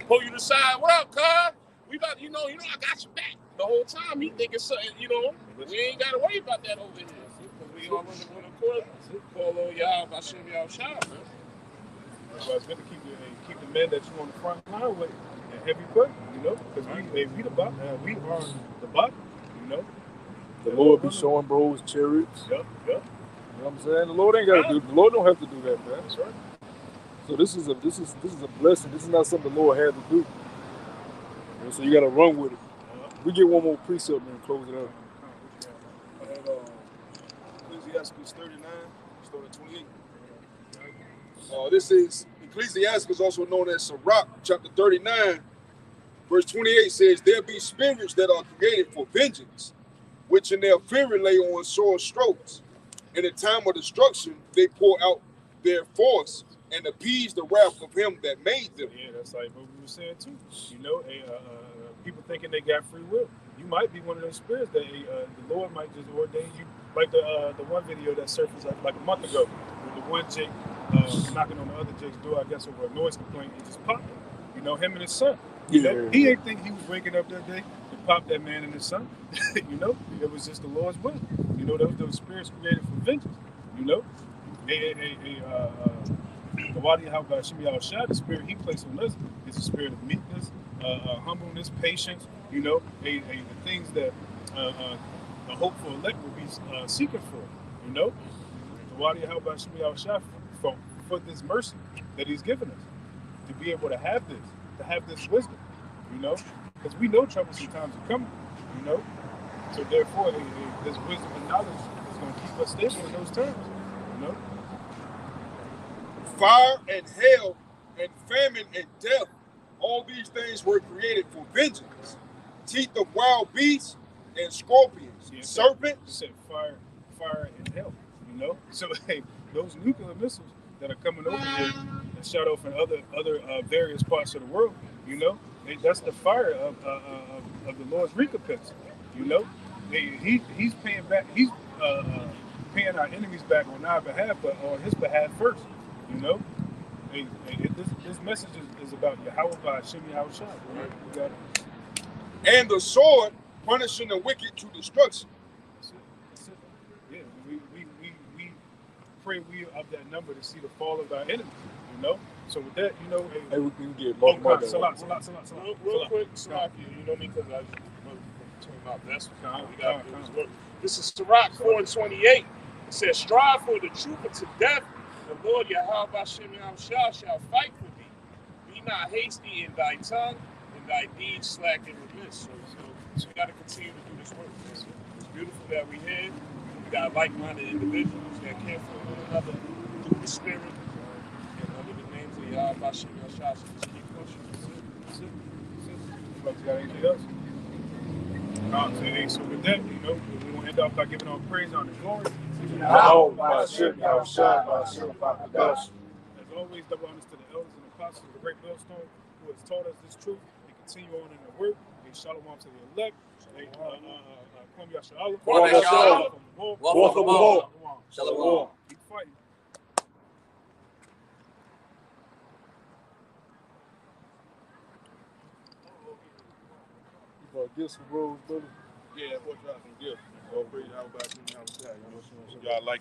Pull you to the side, what up, cuz? We got, you know, I got your back. The whole time he thinking something, you know, we ain't got to worry about that over here. Because we all on one accord. Call on y'all, I should y'all shout, man. That's why it's good to keep the men that you on the front line with and heavy put, you know, because we the bottom, we are the bottom, you know. The Lord be showing bros chariots. Yep. You know what I'm saying? The Lord ain't got to do. The Lord don't have to do that, man. That's right. So this is a blessing. This is not something the Lord had to do. You know, so you got to run with it. We get one more precept and close it out. I had Ecclesiastes 39, start at 28. This is Ecclesiastes, also known as Sirach, chapter 39, verse 28 says, "There be spirits that are created for vengeance, which in their fury lay on sore strokes. In the time of destruction, they pour out their force and appease the wrath of him that made them." Yeah, that's like what we were saying too. You know, people thinking they got free will. You might be one of those spirits that the Lord might just ordain you. Like the one video that surfaced like a month ago, with the one Jake knocking on the other Jake's door, I guess over a noise complaint, and just popped him. You know, him and his son. You know, he ain't think he was waking up that day to pop that man and his son. You know, it was just the Lord's will. You know, those spirits created for vengeance. You know, the Wadi Halba Shimi Al Shah, the spirit he placed on us is a spirit of meekness, humbleness, patience. You know, the things that the hopeful elect will be seeking for. You know, the Wadi Halba Shimi Al Shah for this mercy that he's given us to be able to have this wisdom. You know, because we know troublesome times are coming. You know, so therefore, this wisdom and knowledge is going to keep us stable in those times. You know. Fire and hail and famine and death, all these things were created for vengeance. Teeth of wild beasts and scorpions, serpents. Said fire and hell. You know, so hey, those nuclear missiles that are coming over here and shot off in other various parts of the world. You know, that's the fire of the Lord's recompense. You know, he's paying back. He's paying our enemies back on our behalf, but on his behalf first. You know, this message is about Yahweh by Shimi Haushai. Right? You got it. And the sword punishing the wicked to destruction. That's it. Yeah, we pray we are of that number to see the fall of our enemies. You know, so with that, you know, hey, we can get Real quick, Slocky, you know me, because I between my best friend. We got to do this work. This is Sirach 4:28. It says, "Strive for the truth unto death. The Lord Yahweh Shemi Shah shall fight for thee. Be not hasty in thy tongue, and thy deeds slack and remiss." So we got to continue to do this work. It's beautiful that we're here. We got like-minded individuals that care for one another through the spirit. And under the names of Yahweh Shemi Shah, so just keep pushing. That's it. Folks, got anything else? So with that, you know, we want to end off by giving all praise on the glory. As always, double honors to the elders and apostles of the great millstone who has taught us this truth and continue on in the work. And shalom to the elect. Shalom. Keep fighting. You about to get some bros, brother? Yeah, what's dropping gift. All praise out back in the house. Y'all like